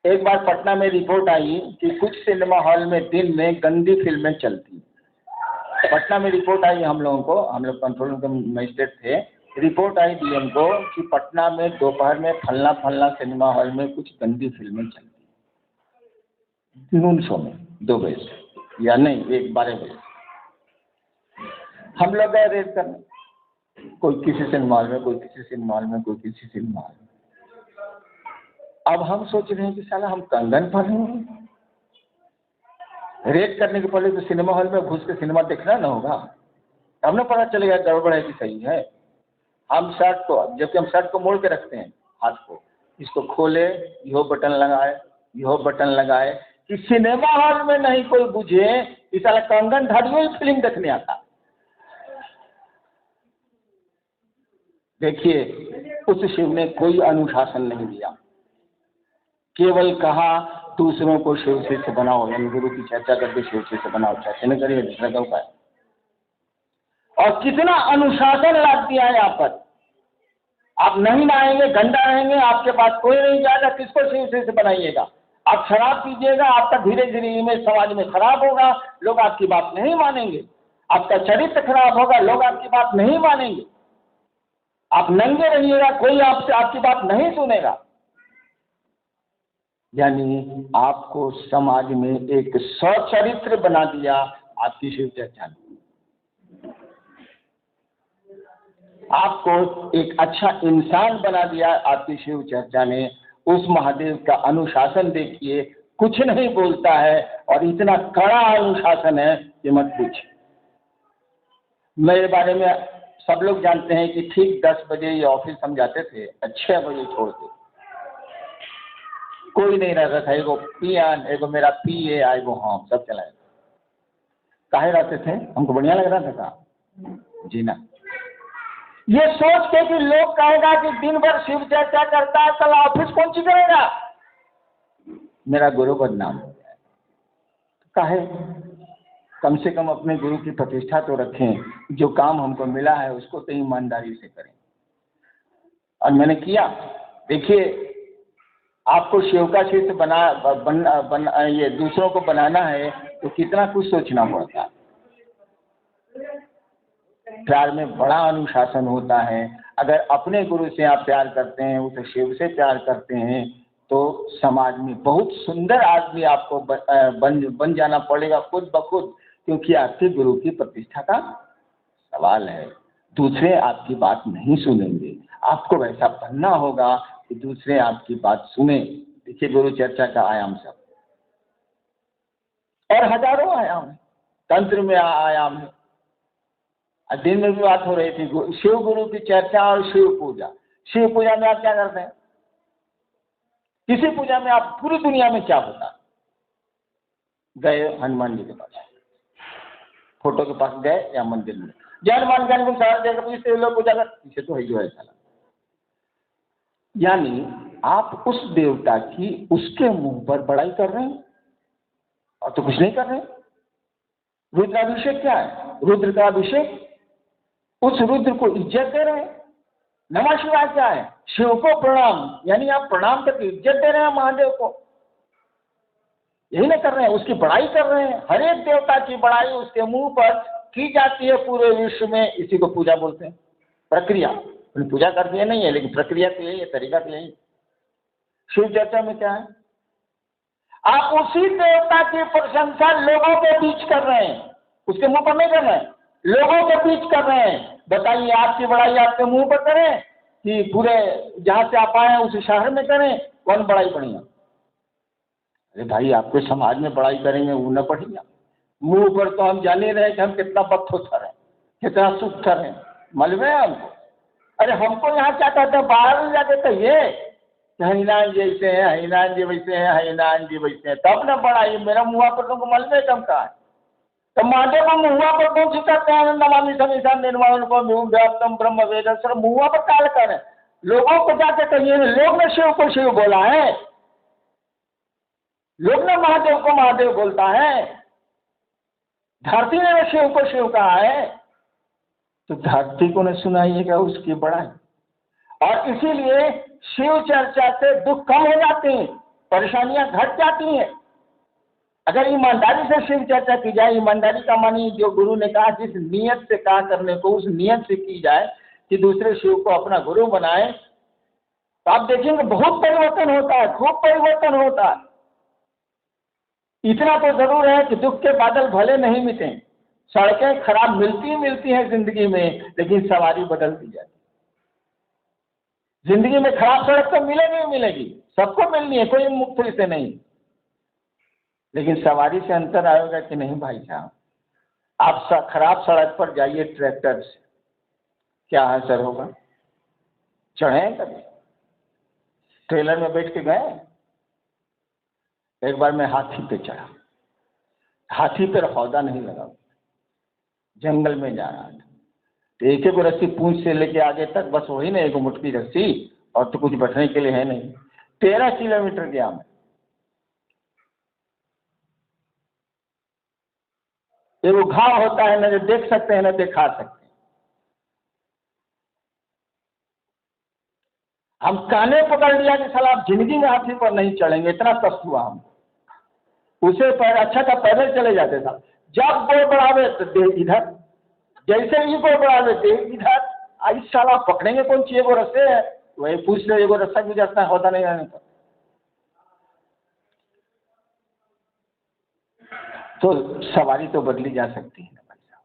एक बार पटना में रिपोर्ट आई कि कुछ सिनेमा हॉल में दिन में गंदी फिल्में चलती। पटना में रिपोर्ट आई हम लोगों को, हम लोग कंट्रोल रूम के मजिस्ट्रेट थे, रिपोर्ट आई डीएम को कि पटना में दोपहर में फलना सिनेमा हॉल में कुछ गंदी फिल्में चलती, नून शो में 2 बजे या नहीं 12 बजे। हम लोग गए रेड करने, कोई किसी सिनेमा हॉल में, कोई किसी सिनेमा हॉल में, कोई किसी सिनेमा हॉल में। अब हम सोच रहे हैं कि साला हम कंगन पहनेंगे। रेड करने के पहले तो सिनेमा हॉल में घुस के सिनेमा देखना ना होगा, तब ना पता चलेगा गड़बड़ है कि सही है। हम शर्ट को, जबकि हम शर्ट को मोड़ के रखते हैं, हाथ को, इसको खोले, यो बटन लगाए, यो बटन लगाए, कि सिनेमा हॉल में नहीं कोई बुझे कि साला कंगन धारियों ही फिल्म देखने आता। देखिए, उस शिव ने कोई अनुशासन नहीं दिया, केवल कहा दूसरों को शिव शिष्य बनाओ, यानी गुरु की चर्चा करके शिव शिष्य बनाओ, चर्चा नहीं करिए, दूसरा का उपाय। और कितना अनुशासन लाद दिया है यहाँ पर। आप नहीं नहाएंगे, गंदा रहेंगे, आपके पास कोई नहीं जाएगा, किसको शिव शिष्य बनाइएगा। आप शराब पीजिएगा, आपका धीरे धीरे इमेज समाज में खराब होगा, लोग आपकी बात नहीं मानेंगे। आपका चरित्र खराब होगा, लोग आपकी बात नहीं मानेंगे। आप नंगे रहिएगा, कोई आपसे आपकी बात नहीं सुनेगा। यानी आपको समाज में एक सचरित्र बना दिया आपकी शिव चर्चा ने। आपको एक अच्छा इंसान बना दिया आपकी शिव चर्चा ने। उस महादेव का अनुशासन देखिए, कुछ नहीं बोलता है और इतना कड़ा अनुशासन है कि मत पूछिए। मेरे बारे में सब लोग जानते हैं कि ठीक 10 बजे ये ऑफिस हम जाते थे, 6 बजे छोड़ के कोई नहीं रहता था। एगो पियान, एगो मेरा पीए, एगो हम, सब चला जाता। काहे रहते थे? हमको बढ़िया लग रहा था जी ना। ये सोच के कि लोग कहेगा कि दिन भर शिव चर्चा करता है, कल ऑफिस कौन सी करेगा, मेरा गुरु बदनाम हो गया। काहे? कम से कम अपने गुरु की प्रतिष्ठा तो रखें, जो काम हमको मिला है उसको तो ईमानदारी से करें। और मैंने किया। देखिए, आपको शिव का शिष्य ये दूसरों को बनाना है तो कितना कुछ सोचना पड़ता है। प्यार में बड़ा अनुशासन होता है। अगर अपने गुरु से आप प्यार करते हैं, उसे शिव से प्यार करते हैं, तो समाज में बहुत सुंदर आदमी आपको बन जाना पड़ेगा खुद ब खुद, क्योंकि आपके गुरु की प्रतिष्ठा का सवाल है। दूसरे आपकी बात नहीं सुनेंगे, आपको वैसा बनना होगा कि दूसरे आपकी बात सुने। देखिए, गुरु चर्चा का आयाम सब, और हजारों आयाम है, तंत्र में आयाम है। दिन में भी बात हो रही थी शिव गुरु की चर्चा और शिव पूजा। शिव पूजा में आप क्या करते हैं? किसी पूजा में आप पूरी दुनिया में क्या होता? गए हनुमान जी के पास, फोटो के पास गए या मंदिर में, जय हनुमान ज्ञान गुण सागर देकर इससे लोग पूजा कर, इसे तो है जो है साला। यानी आप उस देवता की उसके मुंह पर बड़ाई कर रहे हैं और तो कुछ नहीं कर रहे हैं। रुद्राभिषेक क्या है? रुद्र का अभिषेक, उस रुद्र को इज्जत दे रहे हैं। नमः शिवाय क्या है? शिव को प्रणाम, यानी आप प्रणाम करके इज्जत दे रहे हैं महादेव को। यही ना कर रहे हैं, उसकी बड़ाई कर रहे हैं। हर एक देवता की बड़ाई उसके मुंह पर की जाती है पूरे विश्व में। इसी को पूजा बोलते हैं। प्रक्रिया, पूजा करती है नहीं है, लेकिन प्रक्रिया तो यही है, तरीका तो यही। शिव चर्चा में क्या है? आप उसी देवता की प्रशंसा लोगों के बीच कर रहे हैं, उसके मुंह पर नहीं कर रहे हैं, लोगों के बीच कर रहे हैं। बताइए, आपकी बड़ाई आपके मुंह पर करें कि पूरे जहां से आप आए उस शहर में करें? कौन बड़ाई बढ़िया? अरे भाई, आपके समाज में बड़ाई करेंगे वो न बढ़िया। मुंह पर तो हम जान ही रहे कि हम कितना बदथोथर है, कितना सुथर है, मालूम है हमको। अरे हमको यहाँ क्या कहते हैं, बाहर में जाके कहिए हरिनाथ जी ऐसे हैं, हरिनाथ जी वैसे हैं, हरिनाथ जी वैसे हैं, तब न बड़ाई। मेरा मुँह पर तुमको मालूम है कम कहा है? तो महादेव को मुँह पर कौन सिखाते हैं? नमामि समीसा निर्वाण को व्याप्तम ब्रह्म वेद सर, मुँह पर काल करें। लोगों को जाके कहिए, लोग ने शिव को शिव बोला है, लोग ने महादेव को महादेव बोलता है, धरती ने शिव को शिव कहा है, तो धरती को न सुनाइएगा उसकी बड़ाई। और इसीलिए शिव चर्चा से दुख कम हो जाते हैं, परेशानियां घट जाती हैं। अगर ईमानदारी से शिव चर्चा की जाए, ईमानदारी का मानी जो गुरु ने कहा जिस नियत से कहा करने को, उस नियत से की जाए कि दूसरे शिव को अपना गुरु बनाए, तो आप देखेंगे बहुत परिवर्तन होता है, खूब परिवर्तन होता है। इतना तो जरूर है कि दुख के बादल भले नहीं मिटे, सड़कें खराब मिलती हैं जिंदगी में, लेकिन सवारी बदलती जाती। जिंदगी में खराब सड़क तो मिलेगी ही मिलेगी, सबको मिलनी है, कोई मुक्त से नहीं, लेकिन सवारी से अंतर आएगा कि नहीं भाई साहब। आप खराब सड़क पर जाइए ट्रैक्टर से, क्या असर होगा? चढ़े कभी? ट्रेलर में बैठ के गए? एक बार मैं हाथी पे चढ़ा, हाथी पर हौदा नहीं लगा, जंगल में जा रहा था, तो एक एक रस्सी पूंछ से लेके आगे तक, बस वही ना एक मुट्ठी रस्सी, और तो कुछ बैठने के लिए है नहीं। 13 किलोमीटर गया मैं। ये वो घाव होता है ना, जो देख सकते हैं ना दिखा सकते हैं। हम काने पकड़ लिया कि साला आप जिंदगी में हाथी पर नहीं चढ़ेंगे, इतना कष्ट हुआ हम। उसे पैर अच्छा था, पैदल चले जाते था। जब गोड़ बढ़ावे तो देह इधर, जैसे ही गोड़ बढ़ावे देह इधर। आई साला पकड़ेंगे कौन सी एगो रस्से है, वही पूछ ले, एगो रस्सा गुजरता है, होता नहीं रहने पर। तो सवारी तो बदली जा सकती है ना भाई साहब।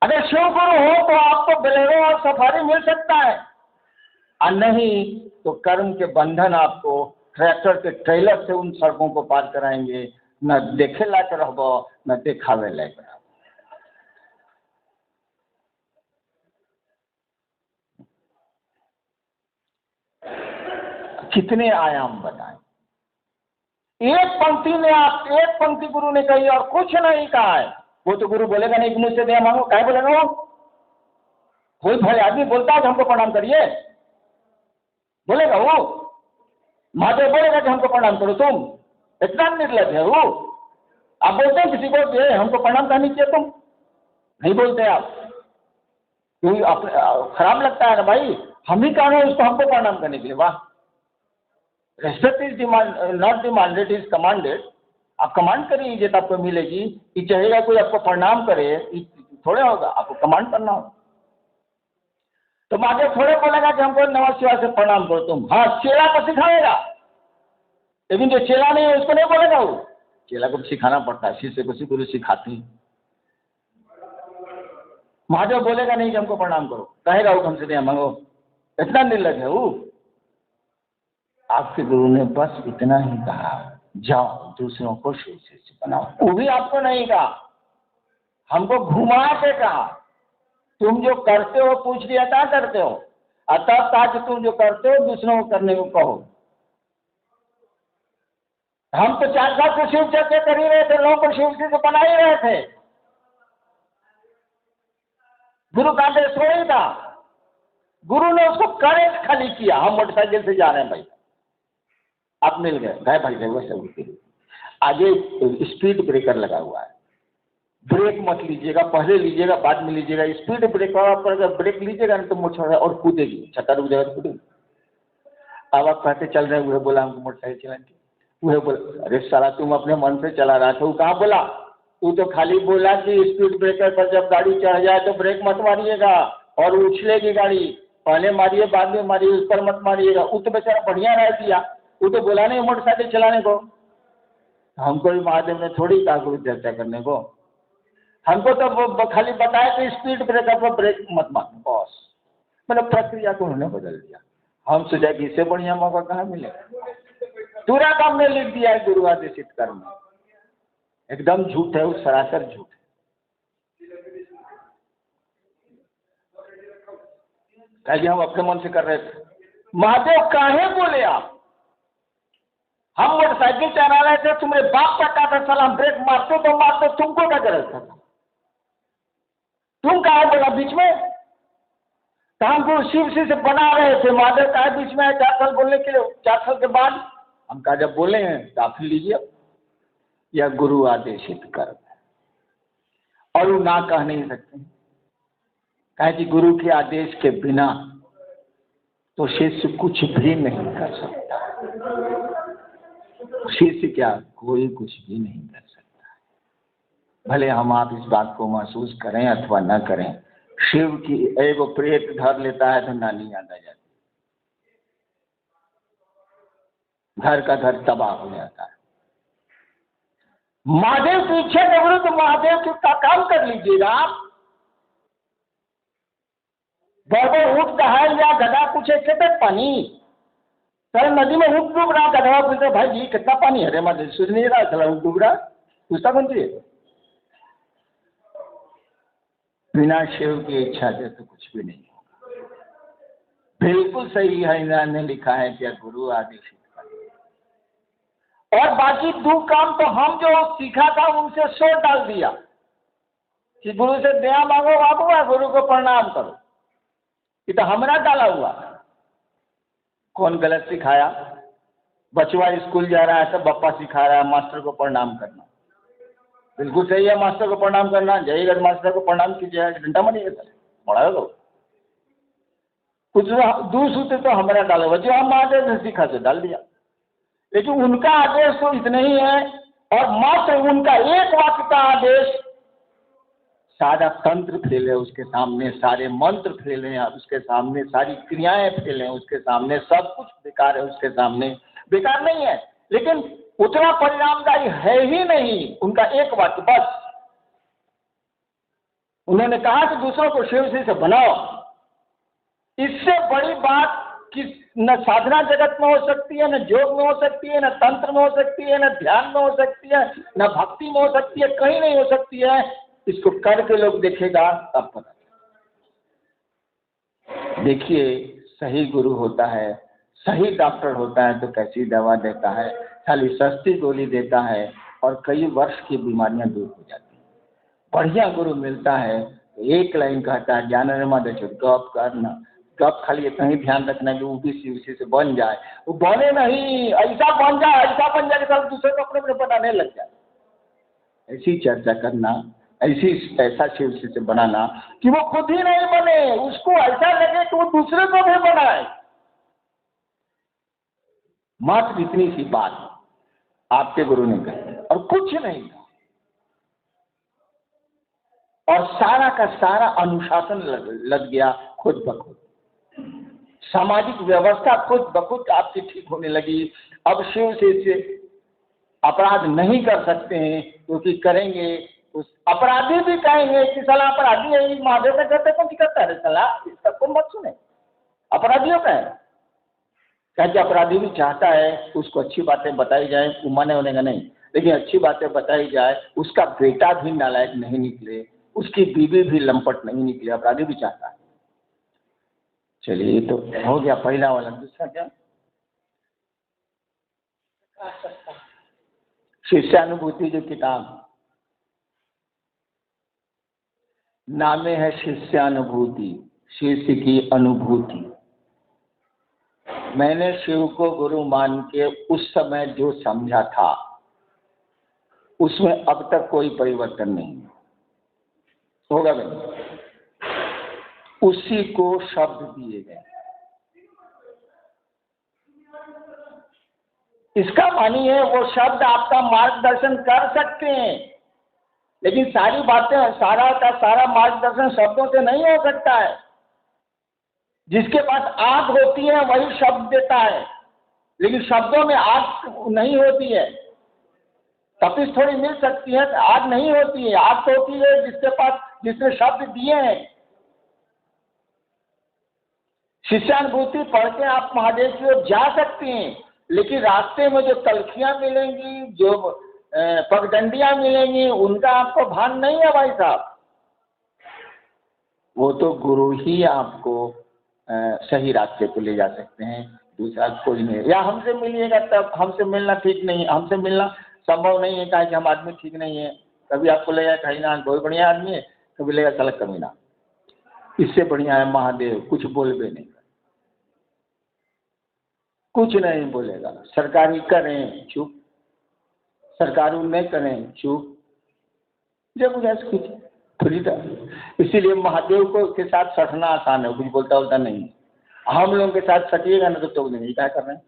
अगर शिव गुरु हो तो आपको बोलेरो और सफारी मिल सकता है, और नहीं तो कर्म के बंधन आपको ट्रैक्टर के ट्रेलर से उन सड़कों को पार कराएंगे। न देखे लायक रहबो, न देखावे लायक रहबो। कितने आयाम बताएं? एक पंक्ति में आप, एक पंक्ति गुरु ने कही और कुछ नहीं कहा है। वो तो गुरु बोलेगा नहीं कि मुझसे दया मांगो, क्या बोलेगा वो? कोई भले आदमी बोलता है कि हमको प्रणाम करिए, बोलेगा वो? महादेव बोलेगा कि हमको प्रणाम करो, तुम इतना निर्लज है वो? आप बोलते हैं किसी को ये हमको प्रणाम करनी चाहिए, तुम नहीं बोलते आप, क्योंकि खराब लगता है ना भाई, हम ही कह रहे हैं उसको हमको प्रणाम करने के लिए। वाह, respect is demand not demanded, is commanded. आप कमांड करिए तो आपको मिलेगी। कि चाहेगा कोई आपको प्रणाम करे, थोड़े होगा, आपको कमांड करना होगा। तो महादेव थोड़े बोलेगा कि हमको नमः शिवाय से प्रणाम करो तुम। हाँ, चेला को सिखाएगा, लेकिन जो चेला नहीं है उसको नहीं बोलेगा। वो चेला को सिखाना पड़ता है, शिष्य को गुरु सिखाती है। महादेव बोलेगा नहीं कि हमको प्रणाम करो, कहेगा वो हमसे दया मांगो, इतना निर्लज है वो। आपके गुरु ने बस इतना ही कहा, जाओ दूसरों को शिष्य बनाओ। वो भी आपको नहीं कहा, हमको घुमा के कहा, तुम जो करते हो पूछ लिया क्या करते हो, और तब कहा कि तुम जो करते हो दूसरों को करने को कहो। हम तो 4 साल से शिव चर्चा कर ही रहे थे, लोगों को शिव से बना ही रहे थे। गुरु का आदेश थोड़ी था, गुरु ने उसको करेक्ट खाली किया। हम मोटरसाइकिल से जा रहे हैं भाई, आप मिल गए, गए भाई गए, आगे स्पीड ब्रेकर लगा हुआ है, ब्रेक मत लीजिएगा, पहले लीजिएगा बाद में लीजिएगा। स्पीड ब्रेकर पर अगर ब्रेक लीजिएगा ना तो मोटर और कूदेगी, छक्का रुक जाएगा तो कूदेगी। अब आप कहते चल रहे हैं, वह बोला हमको मोटरसाइकिल चलाने की, वह बोला अरे साला तुम अपने मन से चला रहा था। वो कहाँ बोला? तू तो खाली बोला कि स्पीड ब्रेकर पर जब गाड़ी चढ़ जाए तो ब्रेक मत मारिएगा और उछलेगी गाड़ी, पहले मारिए बाद में मारिए, उस पर मत मारिएगा। वो तो बेचारा बढ़िया राय दिया, वो तो बोला नहीं मोटरसाइकिल चलाने को। हमको भी महादेव ने थोड़ी कहा गुरु चर्चा करने को, हमको तो वो खाली बताया कि स्पीड ब्रेकर पर ब्रेक मत मारना, बस। मतलब प्रक्रिया को उन्होंने बदल दिया। हम सोचा कि इससे बढ़िया मौका कहाँ मिलेगा। पूरा काम में लिख दिया है गुरु आदेशित कर्म, एकदम झूठ है, वो सरासर झूठ है। कल हम अपने मन से कर रहे थे। महादेव काहे बोले आप? हम मोटरसाइकिल चला रहे थे, तुम्हारे बाप का कहा था साला ब्रेक मारते तो मारते, तुमको क्या गरज था? तुम कहा बोला बीच में? तो हम गुरु शिव से बना रहे थे, महादेव कहा बीच में 4 साल बोलने के लिए, 4 साल के बाद हम कहा जब बोले हैं दाखिल लीजिए। यह गुरु आदेशित कर्म है और वो ना कह नहीं सकते, कहे कि गुरु के आदेश के बिना तो शिष्य कुछ भी नहीं कर सकता। शिष्य क्या, कोई कुछ भी नहीं कर सकता। भले हम आप इस बात को महसूस करें अथवा न करें, शिव की एगो प्रेत धर लेता है तो नानी याद आ जाती, घर का घर तबाह हो जाता है। महादेव की इच्छा के विरुद्ध महादेव का काम कर लीजिएगा आप। बड़बड़ ऊँट दहाड़ या गधा पूछे कितने पानी, सर नदी में ऊँट डूब रहा, गधा पूछते भाई जी कितना पानी है रे, महादेव सूझ नहीं रहा, चला ऊँट डूब रहा, पूछता कौन सी? बिना शिव की इच्छा से तो कुछ भी नहीं होगा। बिल्कुल सही है, ने लिखा है कि गुरु आदेश। और बाकी दो काम तो हम जो सीखा था उनसे शोर डाल दिया कि गुरु से दया मांगो बाबू, गुरु को प्रणाम करो। ये तो हमरा डाला हुआ। कौन गलत सिखाया? बचवा स्कूल जा रहा है तो बप्पा सिखा रहा है मास्टर को प्रणाम करना। बिल्कुल सही है, मास्टर को प्रणाम करना। जाइएगा मास्टर को प्रणाम कीजिए, घंटा मनिएगा सर बड़ा तो कुछ दूर सूत्र तो हमारा डाला हुआ, जो हम आदेश से सीखा तो डाल दिया। लेकिन उनका आदेश तो इतना ही है, और मात्र उनका एक वाक्य का आदेश, सारा तंत्र फैले उसके सामने, सारे मंत्र फैले उसके सामने, सारी क्रियाएं फैले उसके सामने, सब कुछ बेकार है उसके सामने। बेकार नहीं है, लेकिन उतना परिणामदायी है ही नहीं उनका एक वाक्य बस। उन्होंने कहा कि दूसरों को शिव से बनाओ। इससे बड़ी बात कि न साधना जगत में हो सकती है, न योग में हो सकती है, न तंत्र में हो सकती है, न ध्यान में हो सकती है, न भक्ति में हो सकती है, कहीं नहीं हो सकती है। इसको करके लोग देखेगा तब पता। देखिए, सही गुरु होता है, सही डॉक्टर होता है तो कैसी दवा देता है, खाली सस्ती गोली देता है और कई वर्ष की बीमारियां दूर हो जाती हैं। बढ़िया गुरु मिलता है तो एक लाइन कहता है, ज्ञान गप करना, गप खाली इतना ही ध्यान रखना कि उसी से बन जाए। वो बने नहीं, ऐसा बन जाए कि सब दूसरे को अपने बनाने लग जाए। ऐसी चर्चा करना, ऐसा शिव से बनाना कि वो खुद ही नहीं बने, उसको ऐसा लगे कि वो दूसरे को भी बनाए। मात्र इतनी सी बात आपके गुरु ने कही और कुछ नहीं था। और सारा का सारा अनुशासन लग गया खुद ब खुद। सामाजिक व्यवस्था खुद ब खुद आपकी ठीक होने लगी। अब शिव से अपराध नहीं कर सकते हैं, क्योंकि करेंगे तो अपराधी भी कहेंगे कि साला अपराधी है, महादेव का कहते कौन करता है साला, इसका कौन मत सुने। अपराधियों का है, क्या अपराधी भी चाहता है उसको अच्छी बातें बताई जाए, वो माने होने का नहीं, लेकिन अच्छी बातें बताई जाए, उसका बेटा भी नालायक नहीं निकले, उसकी बीवी भी लंपट नहीं निकले, अपराधी भी चाहता है। चलिए, तो हो गया पहला वाला। दूसरा क्या? शिष्यानुभूति जो किताब नामे है शिष्यानुभूति, शिष्य की अनुभूति। मैंने शिव को गुरु मान के उस समय जो समझा था उसमें अब तक कोई परिवर्तन नहीं होगा। भाई उसी को शब्द दिए गए। इसका मानिए वो शब्द आपका मार्गदर्शन कर सकते हैं, लेकिन सारी बातें, सारा का सारा मार्गदर्शन शब्दों से नहीं हो सकता है। जिसके पास आग होती है वही शब्द देता है, लेकिन शब्दों में आग नहीं होती है। तपिश थोड़ी मिल सकती है, आग नहीं होती है। आग तो होती है जिसके पास, जिसने शब्द दिए हैं। शिष्यानुभूति पढ़ के आप महादेव की ओर जा सकते हैं, लेकिन रास्ते में जो तलखियां मिलेंगी, जो पगडंडियां मिलेंगी, उनका आपको भान नहीं है भाई साहब। वो तो गुरु ही आपको सही रास्ते को ले जा सकते हैं, दूसरा कोई नहीं। या हमसे मिलिएगा तब, हमसे मिलना ठीक नहीं है, हमसे मिलना संभव नहीं है, कहा कि हम आदमी ठीक नहीं है। कभी आपको लगेगा कहीं ना बहुत बढ़िया आदमी है, कभी लगेगा सलग कमीना। इससे बढ़िया है महादेव कुछ बोलबे नहीं, कुछ नहीं बोलेगा। सरकारी करें चुप, सरकारी नहीं करें चुप, जब कुछ खुली था। इसीलिए महादेव को के साथ सटना आसान है, कुछ बोलता होता नहीं। हम लोगों के साथ सटिएगा ना तो टोक देंगे, क्या कर रहे हैं।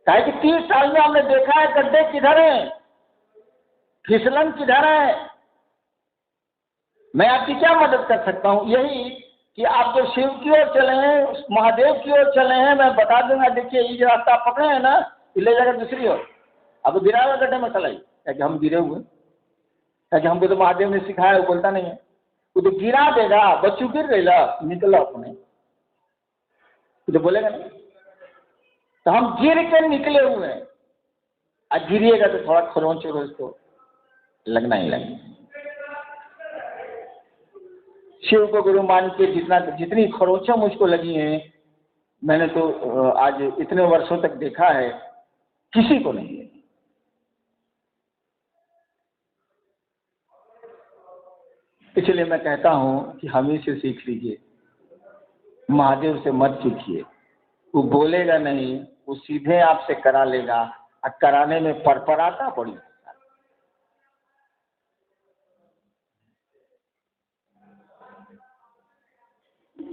क्या कि 30 साल में हमने देखा है गड्ढे किधर है, फिसलन किधर है। मैं आपकी क्या मदद कर सकता हूँ? यही कि आप जो शिव की ओर चले हैं, महादेव की ओर चले हैं, मैं बता दूंगा, देखिए ये जो रास्ता पकड़े हैं ना, ये ले जाकर दूसरी ओर। अब गिरा हुआ गड्ढे में चलाई क्या कि हम गिरे हुए, क्या कि हमको तो महादेव ने सिखाया, वो बोलता नहीं है। वो तो गिरा देगा, बच्चू गिर गई ला निकलो अपने, वो तो बोलेगा नहीं। तो हम गिर के निकले हुए हैं, आज गिरिएगा तो थोड़ा खरोंच को लगना ही लगेगा। शिव को गुरु मान के जितनी खरोंचें मुझको लगी हैं, मैंने तो आज इतने वर्षों तक देखा है, किसी को नहीं है। इसलिए मैं कहता हूं कि हम ही से सीख लीजिए, महादेव से मत सीखिए। वो बोलेगा नहीं, वो सीधे आपसे करा लेगा, और कराने में परपराता पड़ी।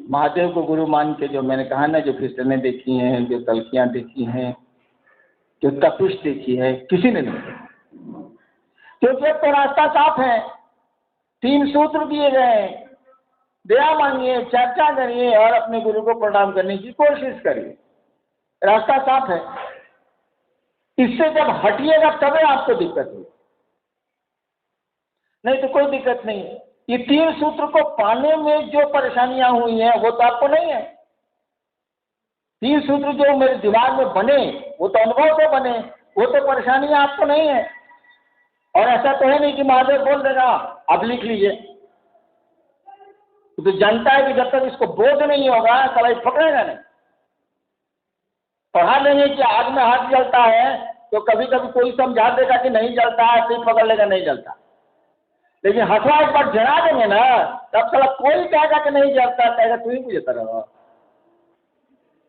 महादेव को गुरु मान के, जो मैंने कहा ना, जो फिसलने देखी हैं, जो तलखियां देखी हैं, जो तपिश देखी है, किसी ने नहीं। क्योंकि अब तो रास्ता साफ है, 3 सूत्र दिए गए हैं, दया मांगिए, चर्चा करिए और अपने गुरु को प्रणाम करने की कोशिश करिए। रास्ता साफ है। इससे जब हटिएगा तभी आपको दिक्कत होगी, नहीं तो कोई दिक्कत नहीं है। ये 3 सूत्र को पाने में जो परेशानियां हुई हैं वो तो आपको नहीं है। 3 सूत्र जो मेरे दिमाग में बने वो तो अनुभव से बने, वो तो परेशानियां आपको नहीं है। और ऐसा तो है नहीं कि महादेव बोल देगा अब लिख लीजिए। तो जानता है कि जब तक इसको बोध नहीं होगा तब पकड़ेगा नहीं। पढ़ा नहीं है कि आग में हाथ जलता है तो कभी कभी कोई समझा देगा कि नहीं जलता है, फिर पकड़ लेगा नहीं जलता। लेकिन हथवा एक बार जला देंगे ना, तब साला कोई कहेगा कि नहीं जलता, कहेगा तू ही बुझता रहो,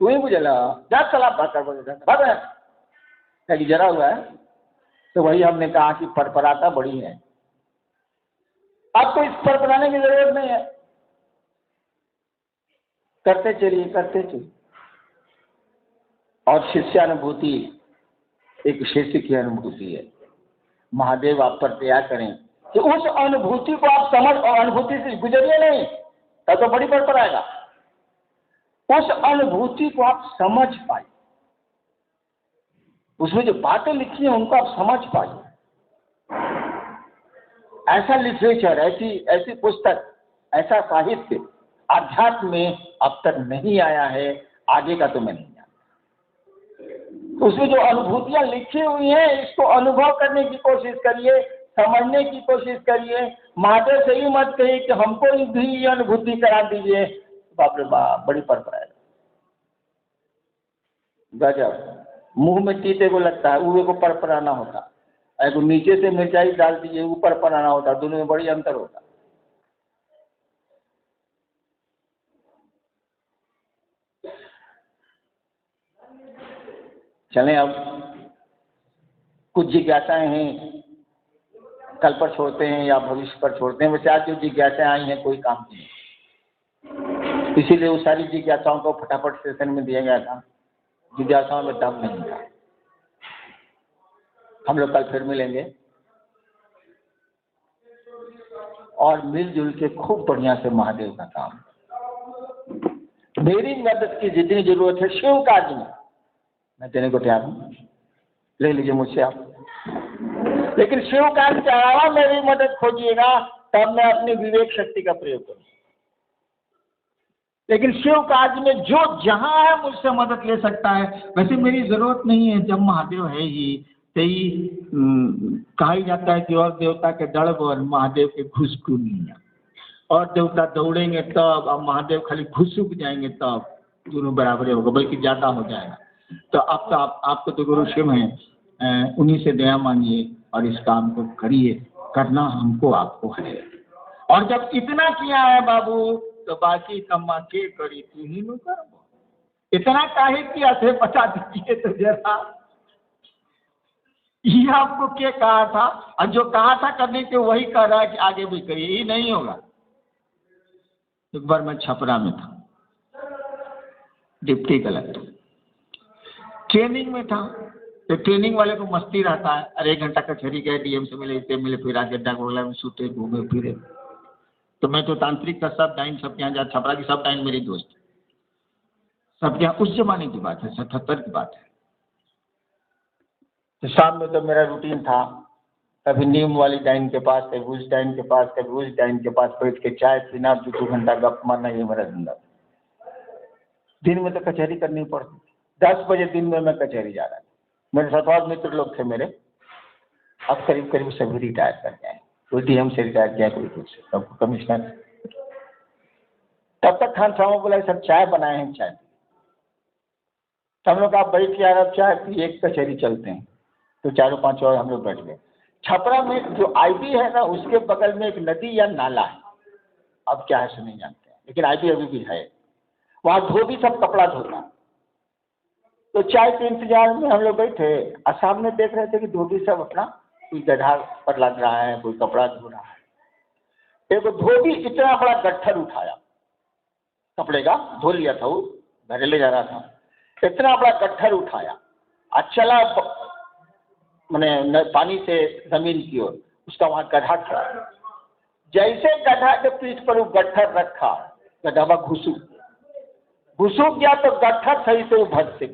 तू ही बुझेला, जब साला भाग जरा हुआ है। तो वही हमने कहा कि परपराता बड़ी है। आपको इस परपराने की जरूरत नहीं है, करते चलिए करते चलिए। और शिष्यानुभूति एक शिष्य की अनुभूति है। महादेव आप पर दया करें कि उस अनुभूति को आप समझ, और अनुभूति से गुजरिए नहीं तब तो बड़ी पर आएगा। उस अनुभूति को आप समझ पाए, उसमें जो बातें लिखी हैं उनको आप समझ पाए। ऐसा लिटरेचर, ऐसी पुस्तक, ऐसा साहित्य आध्यात्म में अब तक नहीं आया है, आगे का तो मैं नहीं जानता। उसमें जो अनुभूतियां लिखी हुई हैं, इसको अनुभव करने की कोशिश करिए, समझने की कोशिश करिए। महादेव से ही मत कहिए कि हमको भी ये अनुभूति करा दीजिए, बाप रे बाप बड़ी परंपरा है। गजब, मुंह में तीते को लगता है, ऊपर को परपराना होता है, तो नीचे से मिर्चाई डाल दीजिए, ऊपर पराना होता, दोनों में बड़ी अंतर होता। चलें, अब कुछ जिज्ञासाएं हैं, कल पर छोड़ते हैं या भविष्य पर छोड़ते हैं। वैसे आज जो जिज्ञासाएं आई हैं कोई काम की नहीं, इसीलिए वो सारी जिज्ञासाओं को फटाफट सेशन में दिया गया था। जिज्ञासाओं में दम नहीं था। हम लोग कल फिर मिलेंगे और मिलजुल के खूब बढ़िया से महादेव का काम, मेरी मदद की जितनी जरूरत है शिव कार्य में मैं देने को तैयार हूँ, ले लीजिए मुझसे आप। लेकिन शिव कार्य के अलावा मेरी मदद खोजिएगा तब मैं अपनी विवेक शक्ति का प्रयोग करूँ। लेकिन शिव कार्य में जो जहां है मुझसे मदद ले सकता है। वैसे मेरी जरूरत नहीं है, जब महादेव है ही तई कहा ही जाता है कि और देवता के दड़ और महादेव के घुसकू नहीं है। और देवता दौड़ेंगे तब, अब महादेव खाली घुसुक जाएंगे तब दोनों बराबर होगा, बल्कि ज्यादा हो जाएगा। तो अब तो आपको तो गुरु शिव हैं, उन्हीं से दया मांगिए और इस काम को करिए। करना हमको आपको है। और जब इतना किया है बाबू तो बाकी कम्मा के करी तू ही नु कर। इतना काहे किया थे बता दीजिए तो जरा। ये आपको क्या कहा था, और जो कहा था करने के वही कह रहा है कि आगे भी करिए। ये नहीं होगा। एक बार मैं छपरा में था, डिप्टी कलेक्टर, ट्रेनिंग में था। तो ट्रेनिंग वाले को मस्ती रहता है, अरे 1 घंटा का छड़ी गए, डीएम से मिले, इससे मिले, फिर आगे डाक में सूते घूमे फिरे। तो मैं तो तांत्रिक का सब टाइम सबके यहाँ जा, छपरा की सब टाइम मेरी दोस्त, सबके यहाँ। उस जमाने की बात है, 77 की बात है। तो शाम में तो मेरा रूटीन था, कभी नीम वाली डाइन के पास, कभी उस डाइन के पास, कभी उस डाइन के पास बैठ के चाय पीना, 2-2 घंटा गप मारना, ये मेरा धंधा। दिन में तो कचहरी करनी पड़ती। 10 बजे दिन में मैं कचहरी जा रहा था। मेरे 7 और मित्र लोग थे मेरे, अब करीब करीब सभी रिटायर कर गए। कोई डीएम से रिटायर किया, कोई कुछ, सब कमिश्नर। तब तक खान साहब बोला सर चाय बनाए हैं, चाय। हम लोग आप बैठ यार अब चाय पी, एक कचहरी चलते हैं। तो 4-5 और हम लोग बैठ गए। छपरा में जो आईबी है ना, उसके बगल में एक नदी या नाला है, अब क्या है सो नहीं जानते हैं, लेकिन आईबी अभी भी है। वहाँ धोबी सब कपड़ा धोता। तो चाय के इंतजार में हम लोग बैठे और सामने देख रहे थे कि धोबी सब अपना कोई गड्ढा पर लग रहा है, कोई कपड़ा धो रहा है। एक धोबी इतना बड़ा गट्ठर उठाया, कपड़े का धो लिया था, वो घर ले जा रहा था। इतना बड़ा गट्ठर उठाया और चला मैंने पानी से जमीन की ओर, उसका वहाँ गड्ढा खड़ा। जैसे गड्ढा के पीठ पर वो गट्ठर रखा, गड्ढा घुसूक गया तो गट्ठर सही से उभर से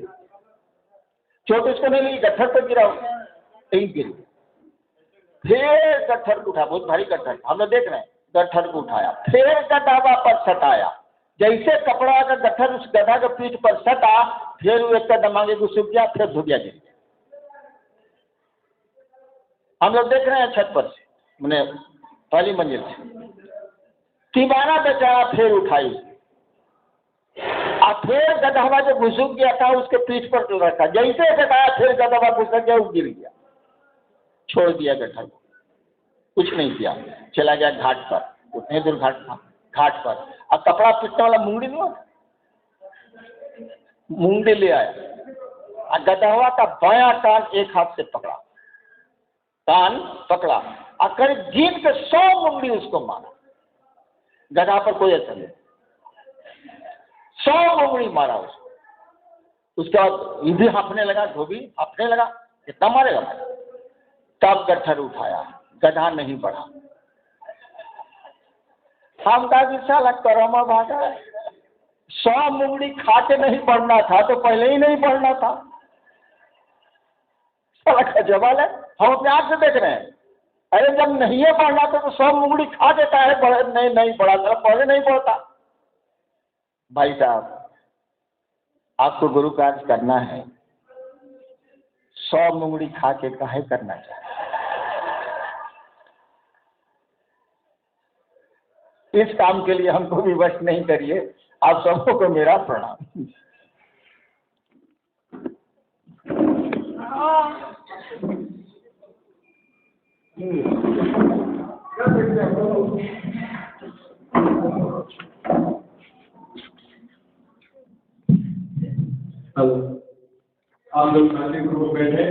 चोट उसको नहीं लगी, गट्ठर पर गिरा, कहीं गिर गया। फिर गट्ठर को उठा, बहुत भारी गट्ठर, हम लोग देख रहे हैं। गट्ठर को उठाया, फिर गड्ढा वापस सटाया। जैसे कपड़ा का गट्ठर उस गड्ढा के पीठ पर सटा, फिर वो एक कदम आगे घुसूक गया, फिर धुबिया गिर गया। हम लोग देख रहे हैं छत पर से, मैंने पहली मंजिल से। तिबारा बेचारा फिर उठाई और फिर गदहवा जो घुसूक गया था उसके पीठ पर रखा। जैसे गदाया फिर गदहवा घुसक गया, वो गिर गया, छोड़ दिया गट्ठर को, कुछ नहीं किया। चला गया घाट पर, उतने दूर घाट था, घाट पर। और कपड़ा पीटने वाला मुंगड़ी नहीं होता, मुंगड़ी ले आया और गदहवा का बायां कान एक हाथ से पकड़ा, कान पकड़ा और करीब जीत के 100 मुंगड़ी उसको मारा। गधा पर कोई असर नहीं, 100 मुंगड़ी मारा उसको। उसके बाद ये भी हाँफने लगा, धोबी हाँफने लगा, कितना मारेगा भाई। तब गट्ठर उठाया, गधा नहीं बढ़ा। हम कहा कि साला करमा भागा, 100 मुंगड़ी खा के नहीं बढ़ना था तो पहले ही नहीं बढ़ना था। साला का जवाल है, हम अपने आप से देख रहे हैं। अरे जब नहीं है बढ़ना तो 100 मुंगड़ी खा देता है, नहीं बढ़ा था, पहले नहीं बढ़ता। भाई साहब, आपको गुरु कार्य करना है, 100 मुंगड़ी खा के काहे करना चाहिए। इस काम के लिए हमको विवश नहीं करिए। आप सबों को मेरा प्रणाम। हेलो, आप लोग शांति पूर्वक बैठे।